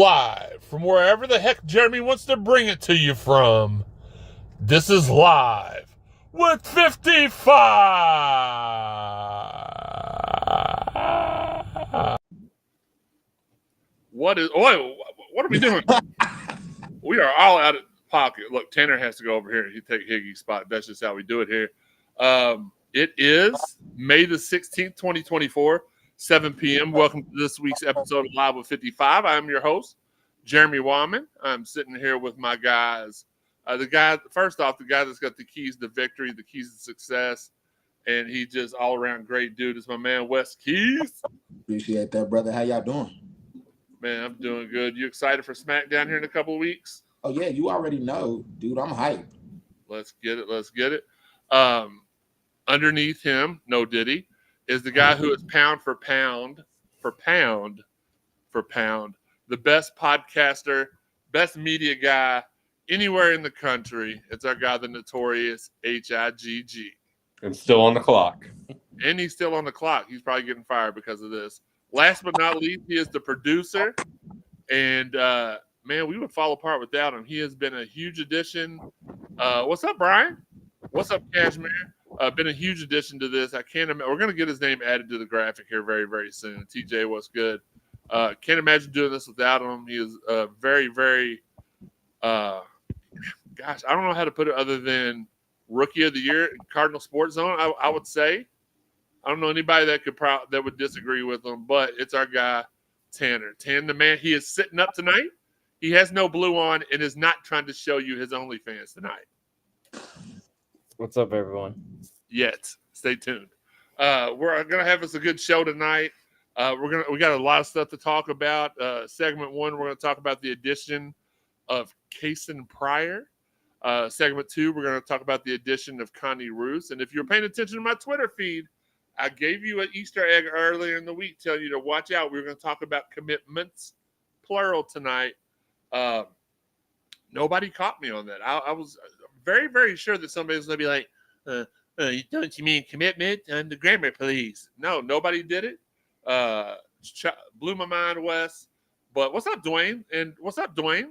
live from wherever the heck Jeremy wants to bring it to you from. This is Live with 55. What are we doing? We are all out of pocket. Look, Tanner has to go over here and he take Higgy's spot. That's just how we do it here. It is May the 16th, 2024, 7 p.m. Welcome to this week's episode of Live with 55. I'm your host, Jeremy Wallman. I'm sitting here with my guys. The guy that's got the keys to victory, the keys to success, and he just all around great dude is my man Wes Keys. Appreciate that, brother. How y'all doing? Man, I'm doing good. You excited for SmackDown here in a couple of weeks? Oh yeah, you already know, dude. I'm hyped. Let's get it. Underneath him, no Diddy, is the guy who is pound for pound, the best podcaster, best media guy anywhere in the country. It's our guy, the notorious HIGG. And still on the clock. And he's still on the clock. He's probably getting fired because of this. Last but not least, he is the producer. And, man, we would fall apart without him. He has been a huge addition. What's up, Brian? What's up, Cashmere? Been a huge addition to this. I can't imagine. We're going to get his name added to the graphic here very, very soon. TJ, what's good? Can't imagine doing this without him. He is very, very, I don't know how to put it other than Rookie of the Year in Cardinal Sports Zone, I would say. I don't know anybody that would disagree with him, but it's our guy, Tanner. Tan, the man, he is sitting up tonight. He has no blue on and is not trying to show you his OnlyFans tonight. What's up, everyone? Yet. Stay tuned. We're going to have us a good show tonight. We got a lot of stuff to talk about. Segment 1, we're going to talk about the addition of Kason Pryor. Segment 2, we're going to talk about the addition of Connie Roos. And if you're paying attention to my Twitter feed, I gave you an Easter egg earlier in the week telling you to watch out. We're going to talk about commitments, plural, tonight. Nobody caught me on that. I was very, very sure that somebody was going to be like, don't you mean commitment? And the grammar, please. No, nobody did it. Blew my mind, Wes. But what's up, Dwayne? And what's up, Dwayne?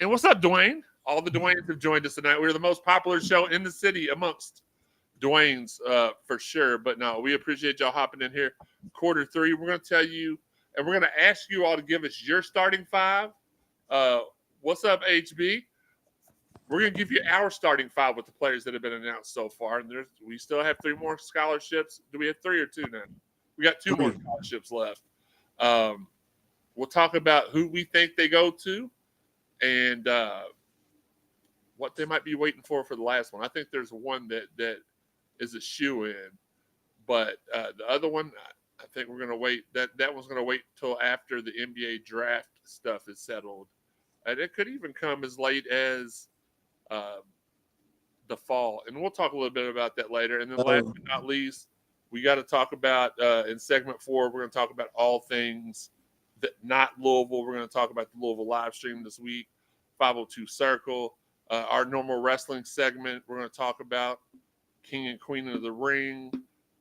And what's up, Dwayne? All the Dwaynes have joined us tonight. We're the most popular show in the city amongst Dwayne's for sure. But no, we appreciate y'all hopping in here. Quarter 3, we're going to tell you, and we're going to ask you all to give us your starting 5. What's up, HB? We're going to give you our starting 5 with the players that have been announced so far. And we still have 3 more scholarships. Do we have 3 or 2 now? We got 2 more scholarships left. We'll talk about who we think they go to and what they might be waiting for the last one. I think there's one that is a shoe-in. But the other one, I think we're going to wait. That one's going to wait until after the NBA draft stuff is settled. And it could even come as late as the fall. And we'll talk a little bit about that later. And then last but not least, we got to talk about, in segment 4, we're going to talk about all things that not Louisville. We're going to talk about the Louisville live stream this week, 502 Circle. Our normal wrestling segment, we're going to talk about King and Queen of the Ring.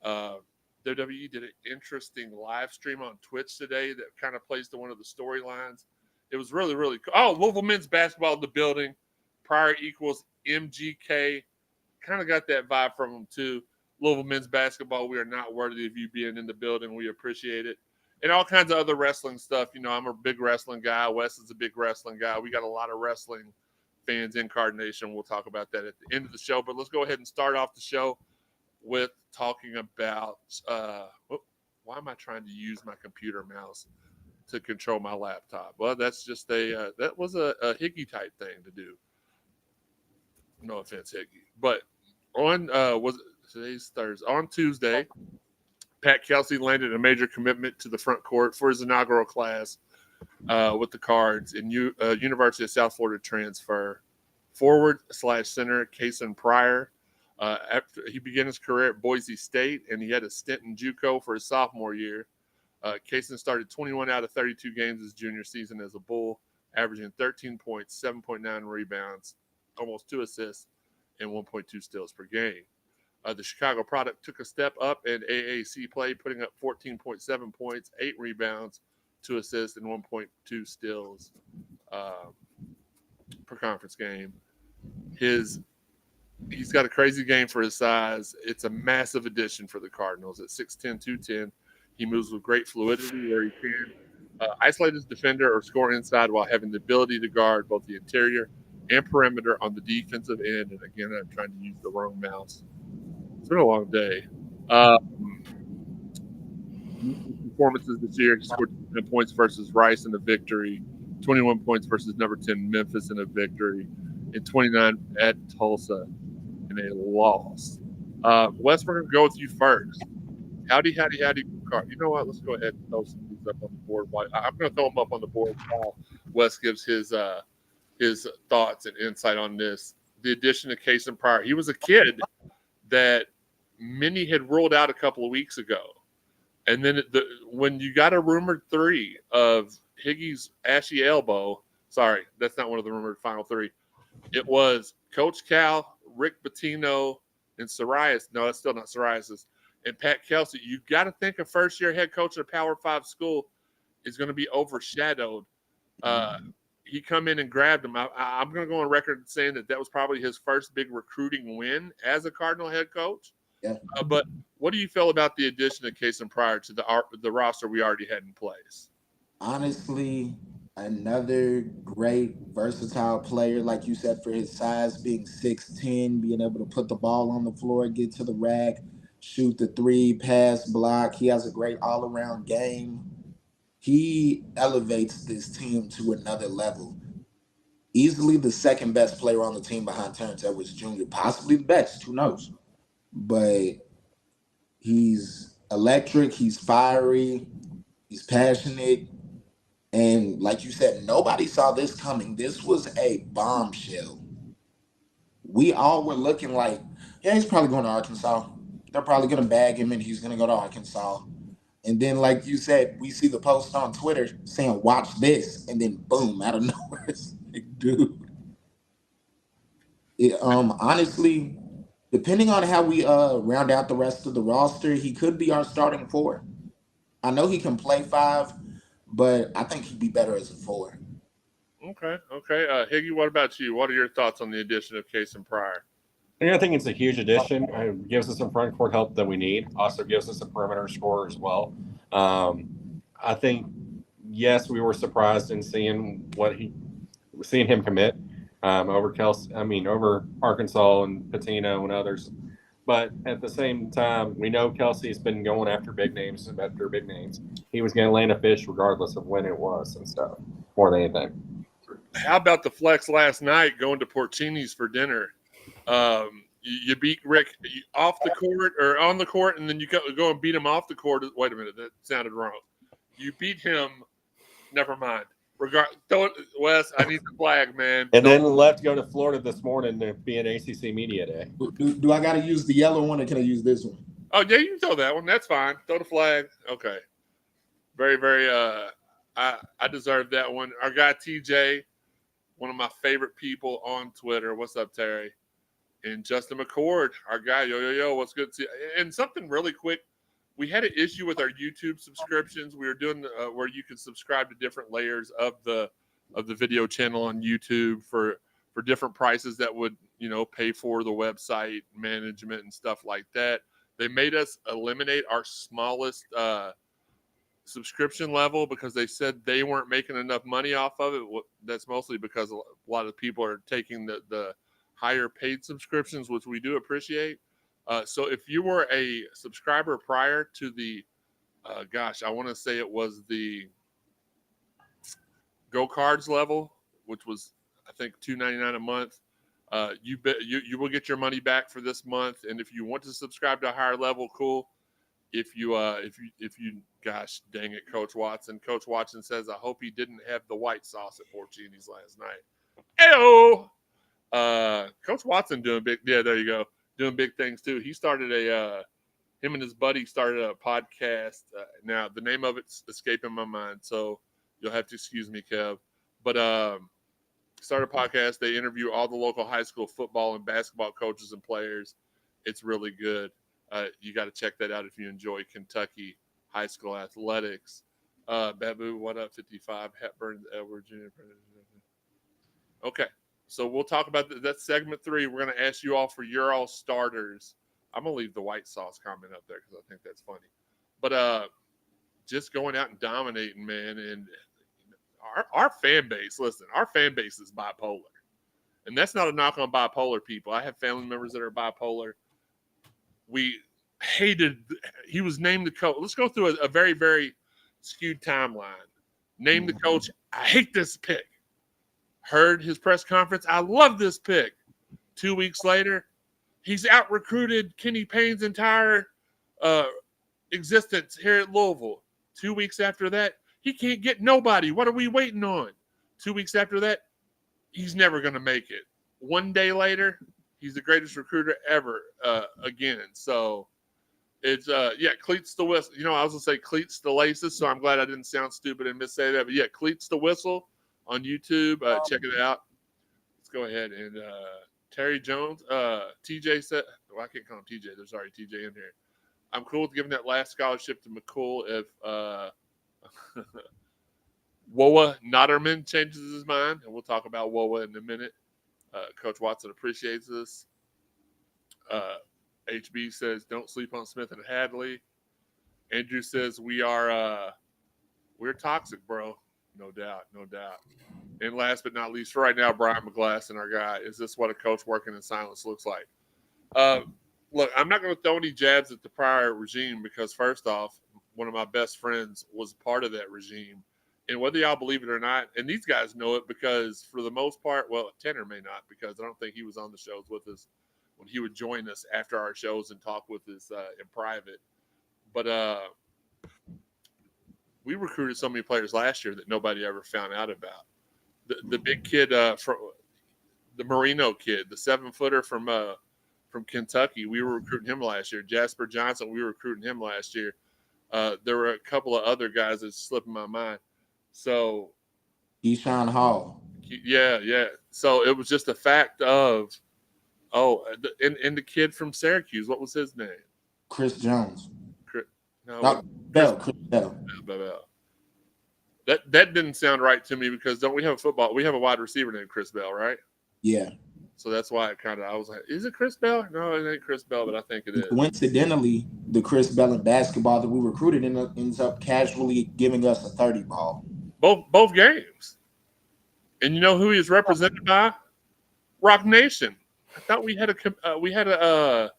WWE did an interesting live stream on Twitch today that kind of plays to one of the storylines. It was really, really cool. Oh, Louisville men's basketball in the building. Pryor equals MGK. Kind of got that vibe from them, too. Louisville men's basketball, we are not worthy of you being in the building. We appreciate it. And all kinds of other wrestling stuff. You know, I'm a big wrestling guy. Wes is a big wrestling guy. We got a lot of wrestling fans in Cardination. We'll talk about that at the end of the show. But let's go ahead and start off the show with talking about why am I trying to use my computer mouse to control my laptop? Well, that's just that was a Higgy type thing to do. No offense, Higgy. But today's Thursday. On Tuesday, Pat Kelsey landed a major commitment to the front court for his inaugural class with the Cards in University of South Florida transfer. Forward/center Kason Pryor. After he began his career at Boise State, and he had a stint in JUCO for his sophomore year. Kason started 21 out of 32 games his junior season as a Bull, averaging 13 points, 7.9 rebounds, almost 2 assists, and 1.2 steals per game. The Chicago product took a step up in AAC play, putting up 14.7 points, 8 rebounds, 2 assists, and 1.2 steals per conference game. He's got a crazy game for his size. It's a massive addition for the Cardinals. At 6'10", 210, he moves with great fluidity where he can isolate his defender or score inside while having the ability to guard both the interior and perimeter on the defensive end. And again, I'm trying to use the wrong mouse. It's been a long day. Performances this year, he scored 10 points versus Rice in a victory, 21 points versus number 10 Memphis in a victory, and 29 at Tulsa in a loss. Wes, we're going to go with you first. Howdy. You know what? Let's go ahead and throw some of these up on the board. I'm going to throw them up on the board while Wes gives his thoughts and insight on this. The addition of Cason Pryor. He was a kid that many had ruled out a couple of weeks ago. And then when you got a rumored 3 of Higgy's ashy elbow, sorry, that's not one of the rumored final 3. It was Coach Cal, Rick Pitino, and Sorias. No, that's still not Sorias. And Pat Kelsey. You got to think a first-year head coach at a Power 5 school is going to be overshadowed. He come in and grabbed him. I'm going to go on record saying that was probably his first big recruiting win as a Cardinal head coach. Yeah. But what do you feel about the addition of Cason Pryor to the roster we already had in place? Honestly, another great versatile player, like you said, for his size, being 6'10", being able to put the ball on the floor, get to the rack, shoot the 3, pass, block. He has a great all-around game. He elevates this team to another level. Easily the second best player on the team behind Terrence Edwards Jr., possibly the best, who knows? But he's electric, he's fiery, he's passionate. And like you said, nobody saw this coming. This was a bombshell. We all were looking like, yeah, he's probably going to Arkansas. They're probably going to bag him and he's going to go to Arkansas. And then, like you said, we see the post on Twitter saying, watch this. And then, boom, out of nowhere, it's like, dude. Honestly, depending on how we round out the rest of the roster, he could be our starting 4. I know he can play 5, but I think he'd be better as a 4. Okay. Higgy, what about you? What are your thoughts on the addition of Cason Pryor? I think it's a huge addition. It gives us some front court help that we need. Also gives us a perimeter scorer as well. I think, yes, we were surprised in seeing him commit over Arkansas and Pitino and others. But at the same time, we know Kelsey's been going after big names. He was going to land a fish regardless of when it was and stuff, more than anything. How about the flex last night going to Porcini's for dinner? You beat Rick off the court or on the court, and then you go and beat him off the court. Wait a minute, that sounded wrong. You beat him. Never mind. Wes, I need the flag, man. And then left to go to Florida this morning to be an ACC Media Day. Do I got to use the yellow one or can I use this one? Oh, yeah, you can throw that one. That's fine. Throw the flag. Okay. Very, very, I deserve that one. Our guy, TJ, one of my favorite people on Twitter. What's up, Terry? And Justin McCord, our guy. Yo, what's good? And something really quick. We had an issue with our YouTube subscriptions. We were doing where you can subscribe to different layers of the video channel on YouTube for different prices that would, pay for the website management and stuff like that. They made us eliminate our smallest subscription level because they said they weren't making enough money off of it. That's mostly because a lot of people are taking the higher paid subscriptions, which we do appreciate. So if you were a subscriber prior to the, I want to say it was the Go Cards level, which was I think $2.99 a month. You will get your money back for this month, and if you want to subscribe to a higher level, cool. If you gosh dang it, Coach Watson. Coach Watson says, I hope he didn't have the white sauce at Porcini's last night. Ayo! Coach Watson doing big. Yeah, there you go. Doing big things too. He started him and his buddy started a podcast. Now the name of it's escaping my mind, so you'll have to excuse me, Kev. But started a podcast. They interview all the local high school football and basketball coaches and players. It's really good. You got to check that out if you enjoy Kentucky high school athletics. Babu, what up? 55. Hepburn, Edward Jr. Okay, so we'll talk about that's segment 3. We're going to ask you all for your all starters. I'm going to leave the white sauce comment up there because I think that's funny. But just going out and dominating, man. And our fan base, listen, our fan base is bipolar. And that's not a knock on bipolar people. I have family members that are bipolar. We hated, he was named the coach. Let's go through a very, very skewed timeline. Named the coach. I hate this pick. Heard his press conference. I love this pick. 2 weeks later, he's out recruited Kenny Payne's entire existence here at Louisville. 2 weeks after that, he can't get nobody. What are we waiting on? 2 weeks after that, he's never going to make it. 1 day later, he's the greatest recruiter ever again. So it's, cleats the whistle. You know, I was going to say cleats the laces, so I'm glad I didn't sound stupid and missay that. But yeah, cleats the whistle on YouTube. Check it out. Let's go ahead and Terry Jones. TJ said, well, I can't call him TJ. There's already TJ in here. I'm cool with giving that last scholarship to McCool if Woa Notterman changes his mind, and we'll talk about Woa in a minute. Coach Watson appreciates this. HB says, don't sleep on Smith and Hadley. Andrew says, we're toxic, bro. No doubt. And last but not least, for right now, Brian McGlass and our guy, is this what a coach working in silence looks like? Look, I'm not going to throw any jabs at the prior regime because, first off, one of my best friends was part of that regime. And whether y'all believe it or not, and these guys know it because for the most part, well, Tanner may not because I don't think he was on the shows with us when he would join us after our shows and talk with us in private. But we recruited so many players last year that nobody ever found out about. The big kid from the Marino kid, the 7-footer from Kentucky, we were recruiting him last year. Jasper Johnson, we were recruiting him last year. There were a couple of other guys that slipped in my mind. So, Keyshawn Hall. Yeah. So it was just a fact of, and the kid from Syracuse, what was his name? Chris Jones. Chris Bell. That didn't sound right to me because don't we have we have a wide receiver named Chris Bell, right? Yeah. So that's why I was like, is it Chris Bell? No, it ain't Chris Bell, but I think it is. Coincidentally, the Chris Bell in basketball that we recruited ends up casually giving us a 30 ball. Both games. And you know who he is represented by? Rock Nation. I thought we had a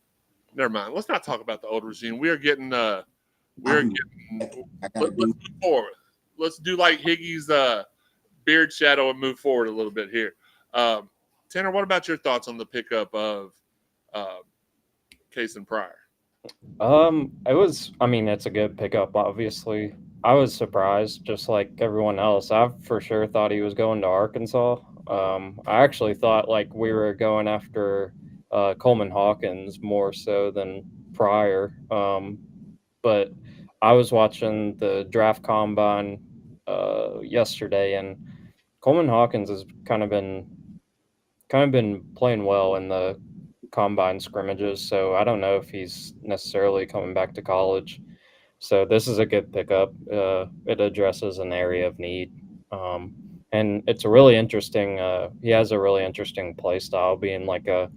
never mind. Let's not talk about the old regime. Let's move forward. Let's do like Higgy's beard shadow and move forward a little bit here. Tanner, what about your thoughts on the pickup of Kason Pryor? It's a good pickup, obviously. I was surprised, just like everyone else. I for sure thought he was going to Arkansas. I actually thought like we were going after Coleman Hawkins more so than Pryor. But I was watching the draft combine yesterday, and Coleman Hawkins has kind of been playing well in the combine scrimmages. So I don't know if he's necessarily coming back to college. So this is a good pickup. It addresses an area of need. And it's a really interesting, he has a really interesting play style, being like a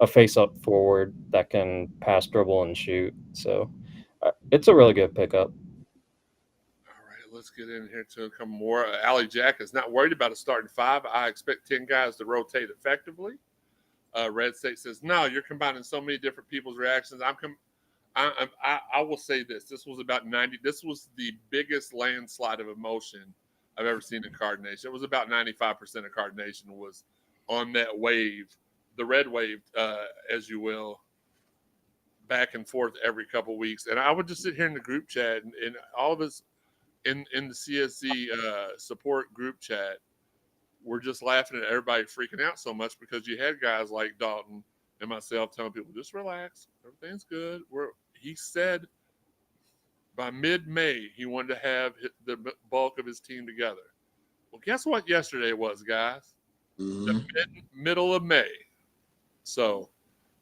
face-up forward that can pass, dribble, and shoot. So it's a really good pickup. All right, let's get in here to a couple more. Allie Jack is not worried about a starting 5. I expect 10 guys to rotate effectively. Red State says, no, you're combining so many different people's reactions. I will say this. This was about 90. This was the biggest landslide of emotion I've ever seen in Card Nation. It was about 95% of Card Nation was on that wave, the red wave, as you will, back and forth every couple of weeks. And I would just sit here in the group chat and all of us in the CSC support group chat, we're just laughing at everybody freaking out so much because you had guys like Dalton and myself telling people, just relax. Everything's good. He said by mid-May, he wanted to have the bulk of his team together. Well, guess what yesterday was, guys? Mm-hmm. The middle of May. So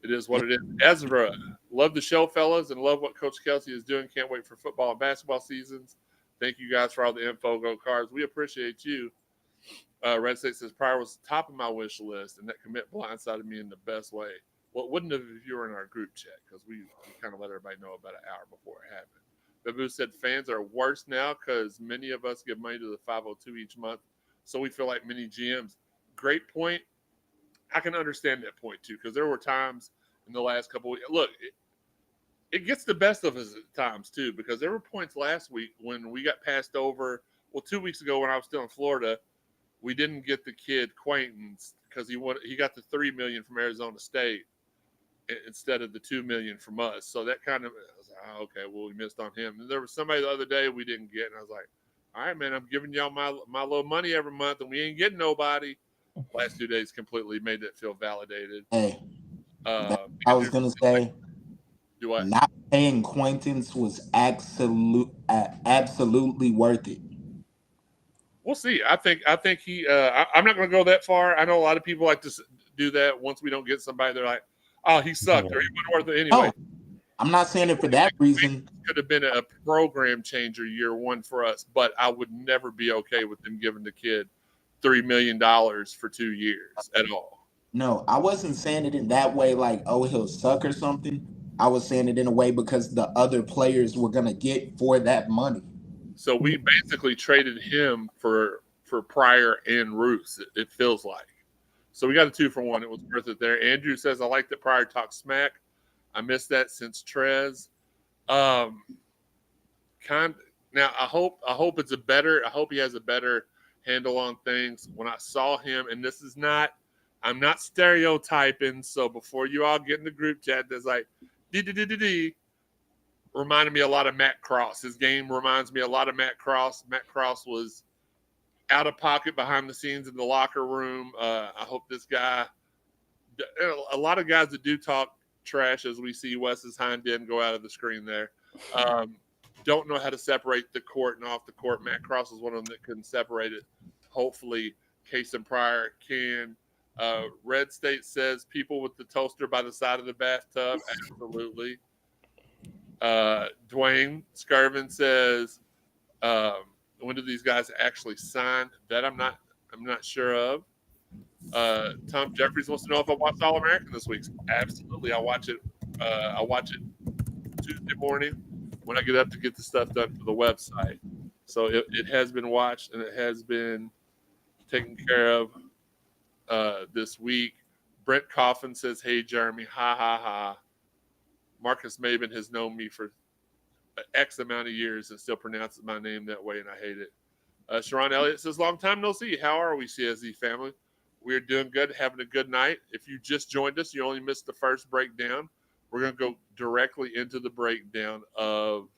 it is what it is. Ezra, love the show, fellas, and love what Coach Kelsey is doing. Can't wait for football and basketball seasons. Thank you guys for all the info, go Cards. We appreciate you. Red State says Pryor was top of my wish list, and that commit blindsided me in the best way. Well, it wouldn't have if you were in our group chat, because we kind of let everybody know about an hour before it happened. Babu said fans are worse now because many of us give money to the 502 each month, so we feel like mini GMs. Great point. I can understand that point too, because there were times in the last couple of weeks. Look, it gets the best of us at times too, because there were points last week when we got passed over. Well, 2 weeks ago when I was still in Florida, we didn't get the kid Quaintance because he got the $3 million from Arizona State instead of the $2 million from us. So that kind of, I was like, oh, okay, well, we missed on him. And there was somebody the other day we didn't get, and I was like, all right, man, I'm giving y'all my little money every month, and we ain't getting nobody. Last 2 days completely made that feel validated. Hey, I was gonna say, do I? not paying Quaintance was absolutely worth it. We'll see. I think he. I'm not going to go that far. I know a lot of people like to do that. Once we don't get somebody, they're like, "Oh, he sucked," or "He wasn't worth it anyway." No, I'm not saying it for that reason. Could have been a program changer year one for us, but I would never be okay with them giving the kid $3 million for 2 years at all. No, I wasn't saying it in that way, like, oh, he'll suck or something. I was saying it in a way because the other players were gonna get for that money. So we basically traded him for Pryor and Roos. It feels like. So we got a 2-for-1. It was worth it there. Andrew says, I like that Pryor talks smack. I missed that since Trez. Now I hope it's I hope he has a better handle on things. When I saw him, and I'm not stereotyping, so before you all get in the group chat that's like reminded me a lot of Matt Cross. His game reminds me a lot of Matt Cross. Matt Cross was out of pocket behind the scenes in the locker room. I hope this guy, a lot of guys that do talk trash, as we see Wes's hind end go out of the screen there, don't know how to separate the court and off the court. Matt Cross is one of them that couldn't separate it. Hopefully, Case and Pryor can. Red State says people with the toaster by the side of the bathtub. Absolutely. Dwayne Skirvin says, when do these guys actually sign? That I'm not sure of. Tom Jeffries wants to know if I watched All American this week. Absolutely, I watch it. I watch it Tuesday morning when I get up to get the stuff done for the website. So it has been watched and it has been taken care of this week. Brent Coffin says, "Hey Jeremy, ha ha ha." Marcus Maben has known me for X amount of years and still pronounces my name that way, and I hate it. Sharon Elliott says, long time no see. How are we, CSZ family? We're doing good, having a good night. If you just joined us, you only missed the first breakdown. We're going to go directly into the breakdown of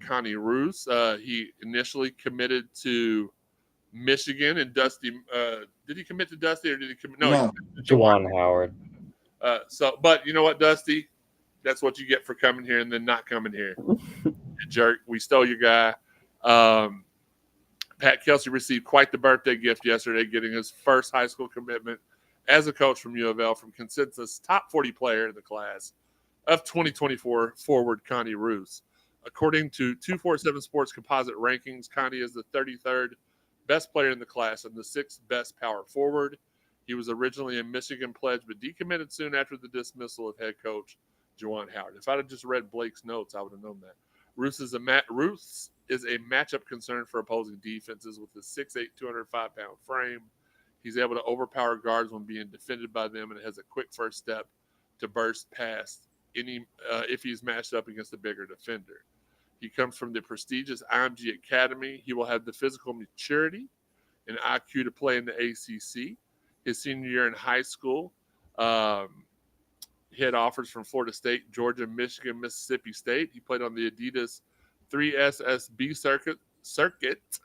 Connie Roos. He initially committed to Michigan, and Dusty. Did he commit to Dusty, or did he commit? No, Juwan Howard. But you know what, Dusty? That's what you get for coming here and then not coming here. You jerk. We stole your guy. Pat Kelsey received quite the birthday gift yesterday, getting his first high school commitment as a coach from U of L from consensus top 40 player in the class of 2024 forward Connie Roos. According to 247 Sports Composite Rankings, Connie is the 33rd best player in the class and the 6th best power forward. He was originally a Michigan pledge, but decommitted soon after the dismissal of head coach Juwan Howard. If I'd have just read Blake's notes, I would have known that. Roos is a matchup concern for opposing defenses with his 6'8", 205-pound frame. He's able to overpower guards when being defended by them, and has a quick first step to burst past any if he's matched up against a bigger defender. He comes from the prestigious IMG Academy. He will have the physical maturity and IQ to play in the ACC. His senior year in high school, he had offers from Florida State, Georgia, Michigan, Mississippi State. He played on the Adidas 3SSB circuit,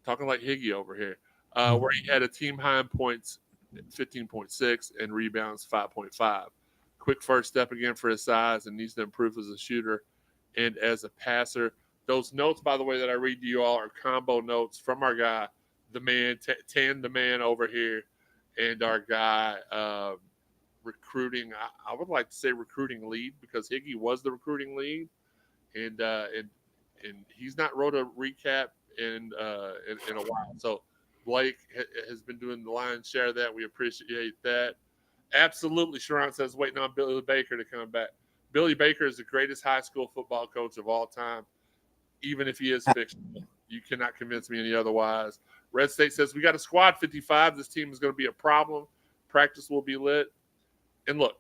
talking like Higgy over here, where he had a team high in points, 15.6, and rebounds, 5.5. Quick first step again for his size, and needs to improve as a shooter and as a passer. Those notes, by the way, that I read to you all are combo notes from our guy, the man, Tan the man over here, and our guy, recruiting. I would like to say recruiting lead, because Higgy was the recruiting lead, and and he's not wrote a recap in a while. So Blake has been doing the lion's share of that. We appreciate that. Absolutely, Sharon says waiting on Billy Baker to come back. Billy Baker is the greatest high school football coach of all time, even if he is fictional. You cannot convince me any otherwise. Red State says we got a squad 55. This team is going to be a problem. Practice will be lit. And look,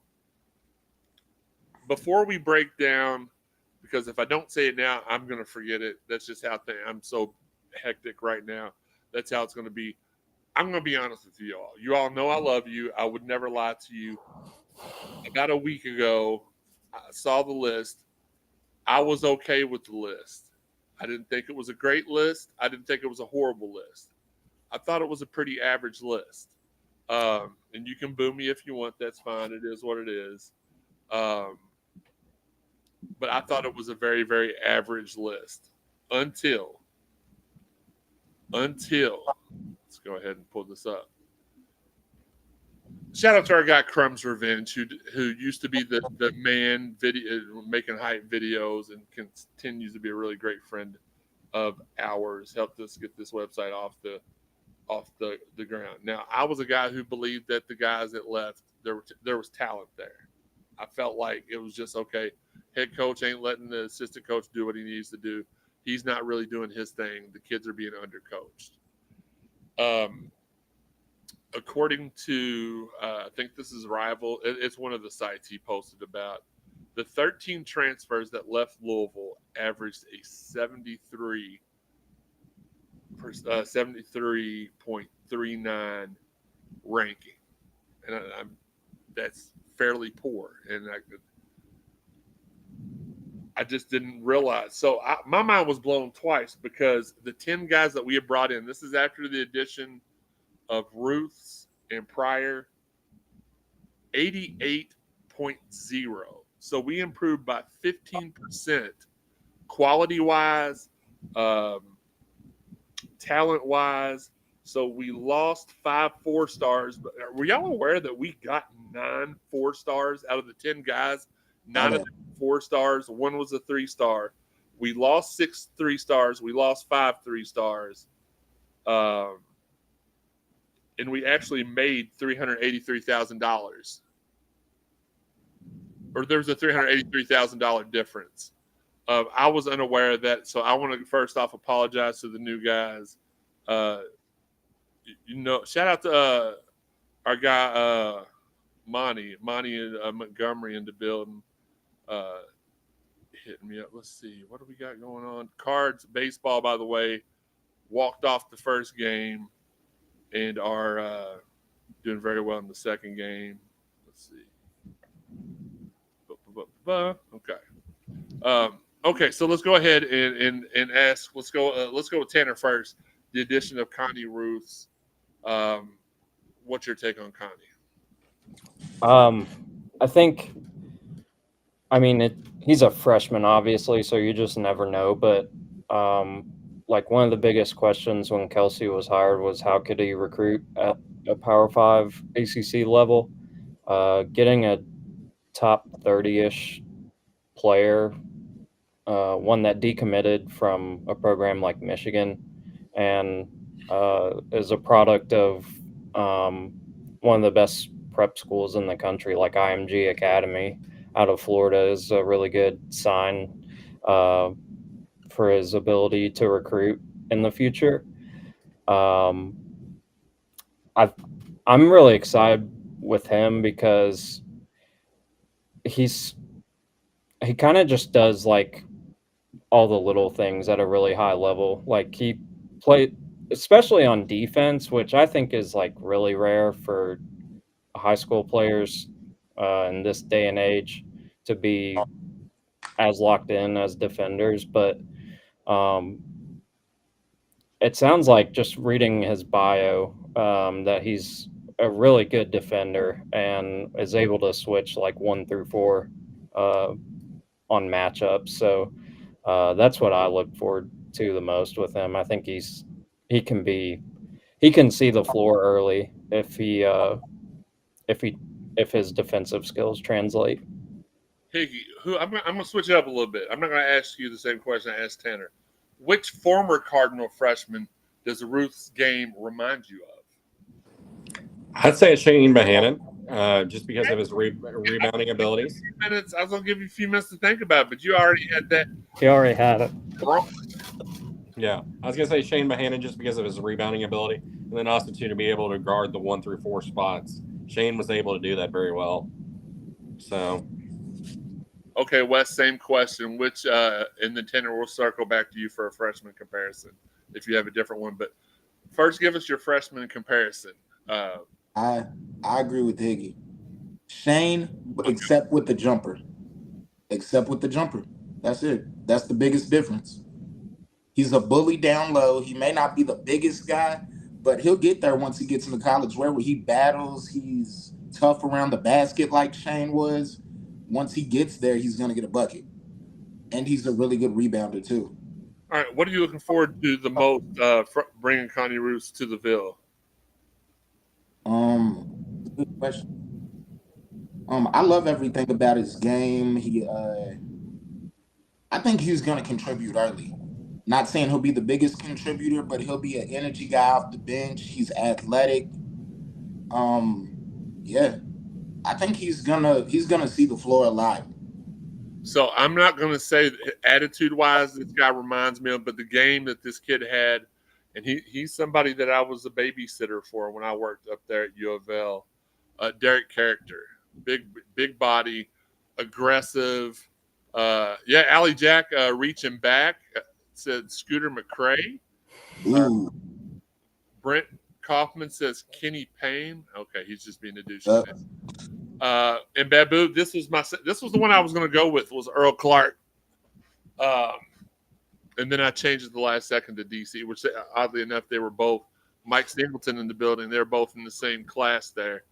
before we break down, because if I don't say it now, I'm going to forget it. That's just how I'm so hectic right now. That's how it's going to be. I'm going to be honest with you all. You all know I love you. I would never lie to you. About a week ago, I saw the list. I was okay with the list. I didn't think it was a great list. I didn't think it was a horrible list. I thought it was a pretty average list. And you can boo me if you want. That's fine. It is what it is. But I thought it was a very, very average list until let's go ahead and pull this up. Shout out to our guy Crumbs Revenge, who used to be the man video making hype videos and continues to be a really great friend of ours. Helped us get this website off the ground. Now, I was a guy who believed that the guys that left, there was talent there. I felt like it was just okay. Head coach ain't letting the assistant coach do what he needs to do. He's not really doing his thing. The kids are being undercoached. According to, I think this is Rival. It's one of the sites he posted about. The 13 transfers that left Louisville averaged a 73.39 ranking, and that's fairly poor. And I just didn't realize. So my mind was blown twice because the 10 guys that we had brought in, this is after the addition of Ruths and Pryor, 88.0. So we improved by 15% quality-wise, talent-wise. So we lost 5 4-stars. But were y'all aware that we got 9 4-stars out of the 10 guys? 9 of them 4-stars. 1 was a 3-star. We lost 6 3-stars. We lost 5 3-stars. And we actually made $383,000. Or there's a $383,000 difference. I was unaware of that, so I want to first off apologize to the new guys. Shout out to our guy Monty Montgomery in the building, hitting me up. Let's see, what do we got going on? Cards baseball, by the way, walked off the first game and are doing very well in the second game. Let's see. Okay. Okay, so let's go ahead and ask. Let's go with Tanner first. The addition of Connie Ruths. What's your take on Connie? I think. I mean, he's a freshman, obviously, so you just never know. But like one of the biggest questions when Kelsey was hired was how could he recruit at a Power 5 ACC level? Getting a top 30-ish player, one that decommitted from a program like Michigan and is a product of one of the best prep schools in the country, like IMG Academy out of Florida, is a really good sign for his ability to recruit in the future. I'm really excited with him because he kind of just does like all the little things at a really high level. Like he played, especially on defense, which I think is like really rare for high school players in this day and age to be as locked in as defenders. But it sounds like, just reading his bio, that he's a really good defender and is able to switch like 1 through 4 on matchups. So that's what I look forward to the most with him. I think he can see the floor early if his defensive skills translate. Higgy, I'm gonna switch it up a little bit. I'm not gonna ask you the same question I asked Tanner. Which former Cardinal freshman does the Ruth's game remind you of? I'd say it's Shane Bohannon, just because of his rebounding abilities. Minutes. I was gonna give you a few minutes to think about it, but you already had that He already had it. wrong. Yeah, I was gonna say Shane Bohannon just because of his rebounding ability, and then also to be able to guard the 1 through 4 spots. Shane was able to do that very well. So, Okay, Wes, same question. Which in the tenor, we'll circle back to you for a freshman comparison if you have a different one. But first, give us your freshman comparison. I agree with Higgy. Shane, except with the jumper. Except with the jumper. That's it. That's the biggest difference. He's a bully down low. He may not be the biggest guy, but he'll get there once he gets into college where he battles. He's tough around the basket like Shane was. Once he gets there, he's going to get a bucket. And he's a really good rebounder, too. All right, what are you looking forward to the most bringing Connie Roos to the Ville? Good question. I love everything about his game. I think he's going to contribute early. Not saying he'll be the biggest contributor, but he'll be an energy guy off the bench. He's athletic. Yeah, I think he's gonna see the floor a lot. So I'm not going to say attitude-wise this guy reminds me of, but the game that this kid had, and he's somebody that I was a babysitter for when I worked up there at U of L. Derek Character, big body, aggressive. Allie Jack reaching back said Scooter McCrae. Ooh, Brent Kaufman says Kenny Payne. Okay, he's just being a douche. And Babu, this was the one I was going to go with was Earl Clark. And then I changed it the last second to DC, which oddly enough they were both Mike Singleton in the building. They're both in the same class there.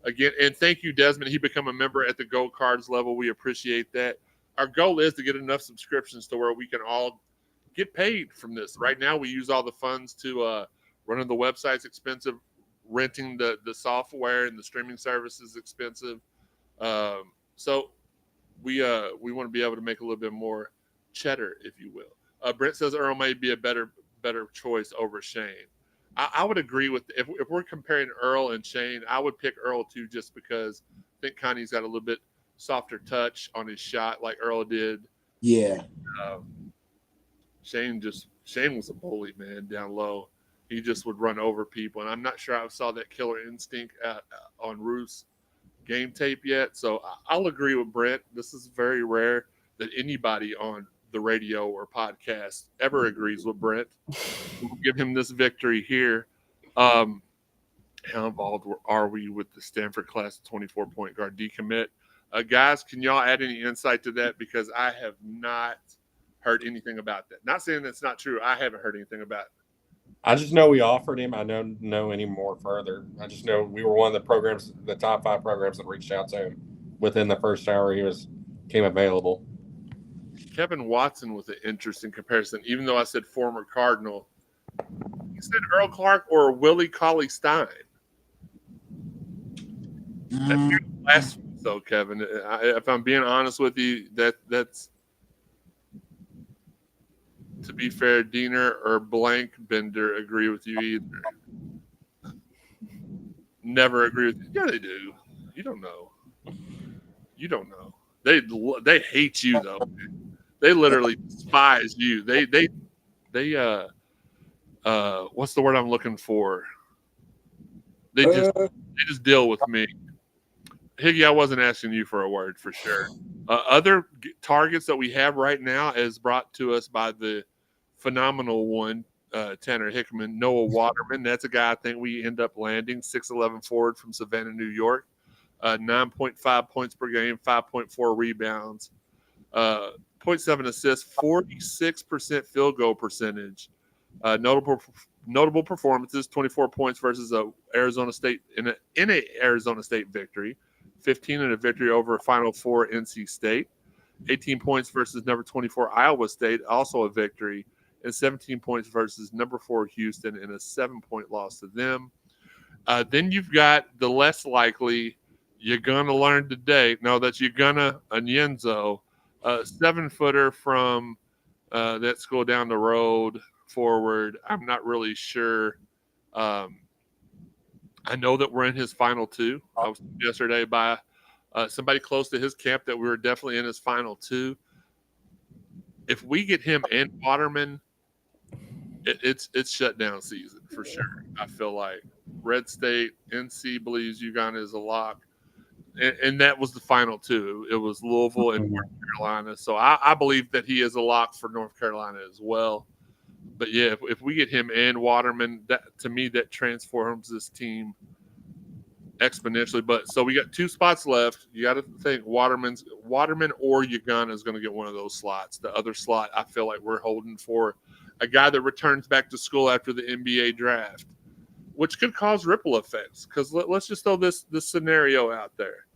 Again, and thank you, Desmond. He become a member at the Gold Cards level. We appreciate that. Our goal is to get enough subscriptions to where we can all get paid from this. Right now, we use all the funds to running the website's expensive, renting the software and the streaming service is expensive. So we want to be able to make a little bit more cheddar, if you will. Brent says Earl may be a better choice over Shane. I would agree with if we're comparing Earl and Shane, I would pick Earl too, just because I think Connie's got a little bit softer touch on his shot like Earl did. Yeah. Shane was a bully, man, down low. He just would run over people, and I'm not sure I saw that killer instinct on Roos game tape yet. So I'll agree with Brent. This is very rare that anybody on the radio or podcast ever agrees with Brent. We'll give him this victory here. How involved are we with the Stanford class 24 point guard decommit? Guys, can y'all add any insight to that? Because I have not heard anything about that. Not saying that's not true. I haven't heard anything about it. I just know we offered him. I don't know any more further. I just know we were one of the programs, the top 5 programs that reached out to him within the first hour he came available. Kevin Watson was an interesting comparison, even though I said former Cardinal. You said Earl Clark or Willie Cauley-Stein. That's your last one, though, Kevin. If I'm being honest with you, that's to be fair, Diener or Blank Bender agree with you either. Never agree with you. Yeah, they do. You don't know. You don't know. They hate you though. They literally despise you. They what's the word I'm looking for? They just deal with me. Higgy, I wasn't asking you for a word for sure. Other targets that we have right now is brought to us by the phenomenal one, Tanner Hickman, Noah Waterman. That's a guy I think we end up landing, 6'11" forward from Savannah, New York. 9.5 points per game, 5.4 rebounds, 0.7 assists, 46% field goal percentage. Notable performances: 24 points versus Arizona State in a Arizona State victory, 15 in a victory over Final Four NC State, 18 points versus number 24 Iowa State, also a victory, and 17 points versus number 4 Houston in a 7-point loss to them. Then you've got the less likely. you're gonna learn today. No, that's Onyenso, 7-footer from that school down the road, forward. I'm not really sure. I know that we're in his final two. I was told yesterday by somebody close to his camp that we were definitely in his final two. If we get him and Waterman, it's shutdown season for sure. I feel like Red State, NC believes Uganda is a lock, and that was the final two. It was Louisville and North Carolina. So I believe that he is a lock for North Carolina as well. But yeah, if we get him and Waterman, that to me that transforms this team exponentially. But so we got 2 spots left. You got to think Waterman or Uganda is going to get one of those slots. The other slot I feel like we're holding for a guy that returns back to school after the NBA draft, which could cause ripple effects. Because let's just throw this scenario out there.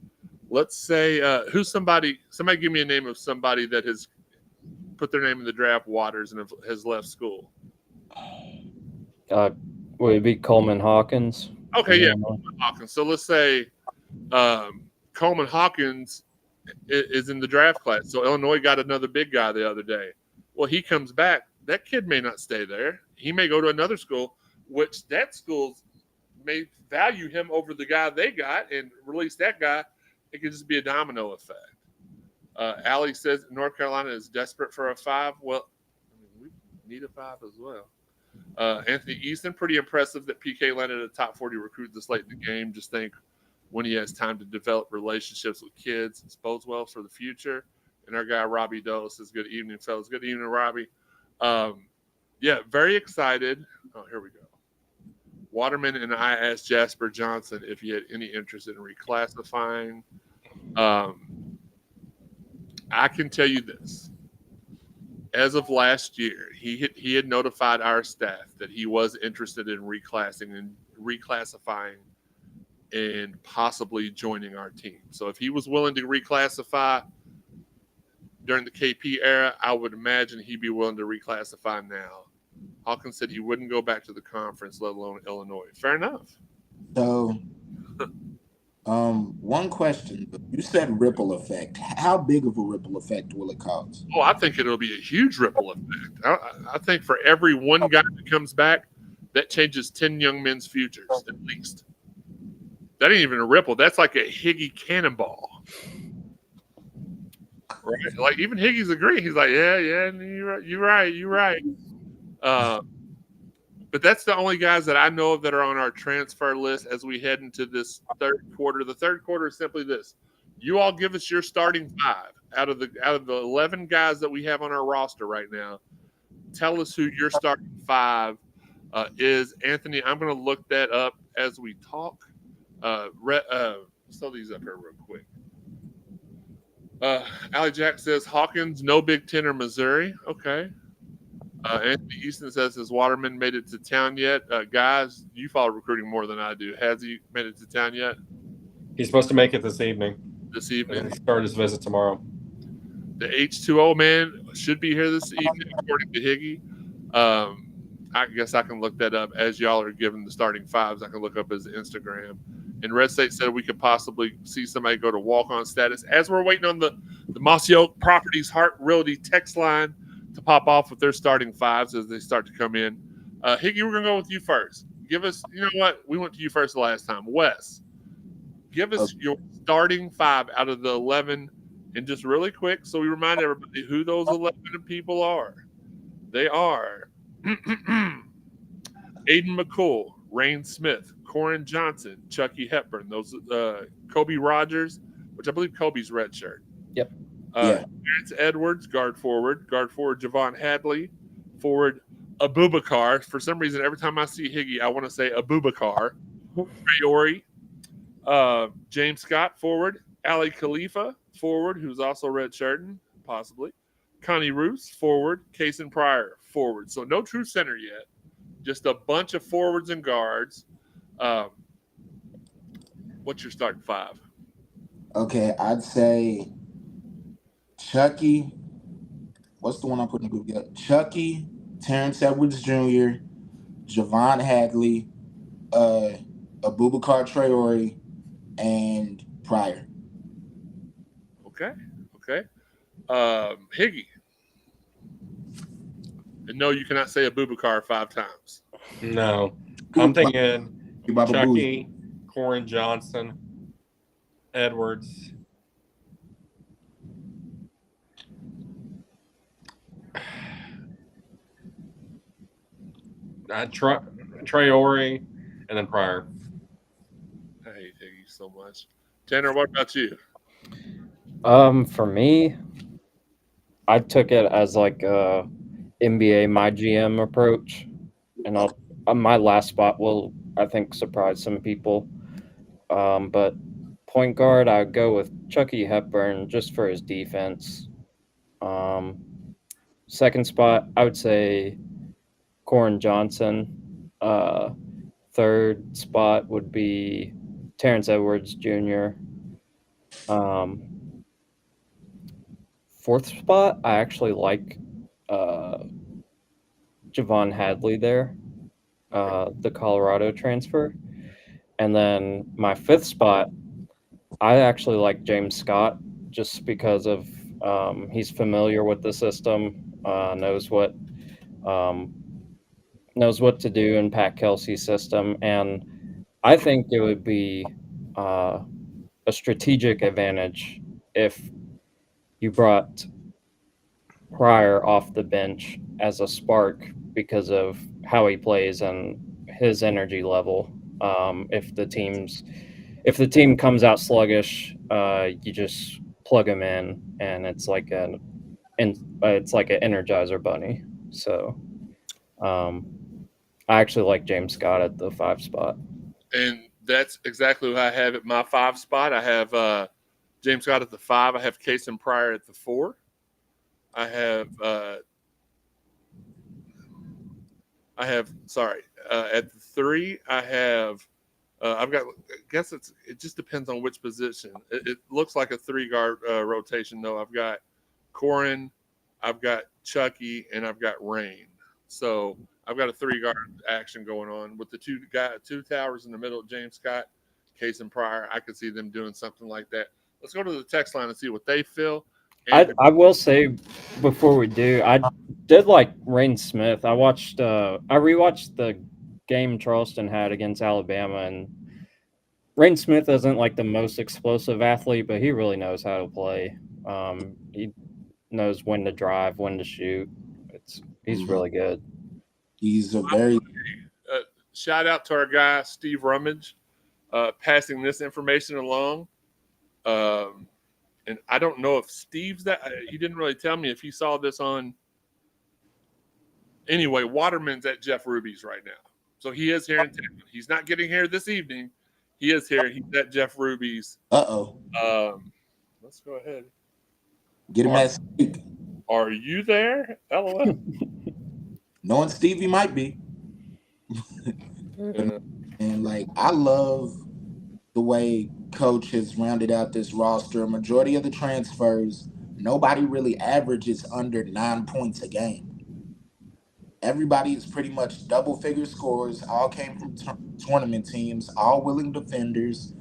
Let's say who's somebody give me a name of somebody that has put their name in the draft waters and has left school. Would it be Coleman Hawkins? Okay, yeah, Coleman Hawkins. So let's say Coleman Hawkins is in the draft class. So Illinois got another big guy the other day. Well, he comes back. That kid may not stay there. He may go to another school, which that school may value him over the guy they got and release that guy. It could just be a domino effect. Allie says North Carolina is desperate for a 5. Well, we need a 5 as well. Anthony Easton, pretty impressive that PK landed a top 40 recruit this late in the game. Just think when he has time to develop relationships with kids, it bodes well for the future. And our guy Robbie Doe says, good evening, fellas. Good evening, Robbie. Yeah, very excited. Oh, here we go. Waterman and I asked Jasper Johnson if he had any interest in reclassifying. I can tell you this. As of last year, he had notified our staff that he was interested in reclassifying and possibly joining our team. So if he was willing to reclassify during the KP era, I would imagine he'd be willing to reclassify now. Hawkins said he wouldn't go back to the conference, let alone Illinois. Fair enough. So, one question. You said ripple effect. How big of a ripple effect will it cause? Oh, I think it'll be a huge ripple effect. I think for every one guy that comes back, that changes 10 young men's futures at least. That ain't even a ripple. That's like a Higgy cannonball. Right? Like even Higgy's agreeing. He's like, yeah, you're right. But that's the only guys that I know of that are on our transfer list as we head into this third quarter. The third quarter is simply this: you all give us your starting 5 out of the 11 guys that we have on our roster right now. Tell us who your starting 5 is. Anthony, I'm going to look that up as we talk. Throw these up here real quick. Allie Jack says Hawkins, no Big Ten or Missouri. Okay. Anthony Easton says, has Waterman made it to town yet? Guys, you follow recruiting more than I do. Has he made it to town yet? He's supposed to make it this evening. This evening. Start his visit tomorrow. The H2O man should be here this evening, according to Higgy. I guess I can look that up as y'all are giving the starting 5s. I can look up his Instagram. And Red State said we could possibly see somebody go to walk-on status. As we're waiting on the Mossy Oak Properties Heart Realty text line to pop off with their starting 5s as they start to come in. Higgy, we're going to go with you first. Give us, you know what? We went to you first the last time. Wes, give us your starting 5 out of the 11, and just really quick, so we remind everybody who those 11 people are. They are Aiden McCool, Rain Smith, Corin Johnson, Chucky Hepburn, those Kobe Rogers, which I believe Kobe's red shirt. Yep. Terrence Edwards, guard forward Javon Hadley, forward Abubakar. For some reason, every time I see Higgy, I want to say Abubakar. Traore, James Scott, forward. Ali Khalifa, forward, who's also red shirting, possibly. Connie Roos, forward. Kason Pryor, forward. So no true center yet. Just a bunch of forwards and guards. What's your starting 5? Okay, I'd say Chucky. What's the one I'm putting in the group together? Chucky, Terrence Edwards Jr., Javon Hadley, Abubakar Traore, and Pryor. Okay. Higgy. And no, you cannot say Abubakar 5 times. No, I'm thinking Baba Booey. Chucky, Corin Johnson, Edwards. Traore, and then Pryor. I hate Higgy so much. Tanner, what about you? For me, I took it as like a NBA my GM approach, and my last spot will, I think, surprise some people. But point guard, I'd go with Chucky Hepburn just for his defense. Second spot, I would say Corin Johnson. Third spot would be Terrence Edwards Jr. Fourth spot, I actually like Javon Hadley there, the Colorado transfer. And then my fifth spot, I actually like James Scott just because of he's familiar with the system, um, knows what to do in Pat Kelsey's system, and I think it would be a strategic advantage if you brought Pryor off the bench as a spark because of how he plays and his energy level. If the team comes out sluggish, you just plug him in, and it's like an Energizer bunny. So, I actually like James Scott at the 5 spot. And that's exactly who I have at my 5 spot. I have James Scott at the 5. I have Kason Pryor at the 4. I have at the 3. I've got. I guess it just depends on which position. It looks like a 3 guard rotation though. I've got Corin, I've got Chucky, and I've got Rain. So I've got a 3 guard action going on with the two towers in the middle. James Scott, Kason Pryor. I could see them doing something like that. Let's go to the text line and see what they feel. I will say before we do, I did like Rain Smith. I rewatched the game Charleston had against Alabama, and Rain Smith isn't like the most explosive athlete, but he really knows how to play. He knows when to drive, when to shoot. He's really good. He's a very shout out to our guy Steve Rummage, passing this information along. And I don't know if Steve's that. He didn't really tell me if he saw this on. Anyway, Waterman's at Jeff Ruby's right now, so he is here in Tampa. He's not getting here this evening. He is here. He's at Jeff Ruby's. Let's go ahead. Get him at Steak. Are you there? LOL. Knowing Stevie might be. And like, I love the way Coach has rounded out this roster. A majority of the transfers, nobody really averages under 9 points a game. Everybody is pretty much double-figure scorers. All came from tournament teams. All willing defenders.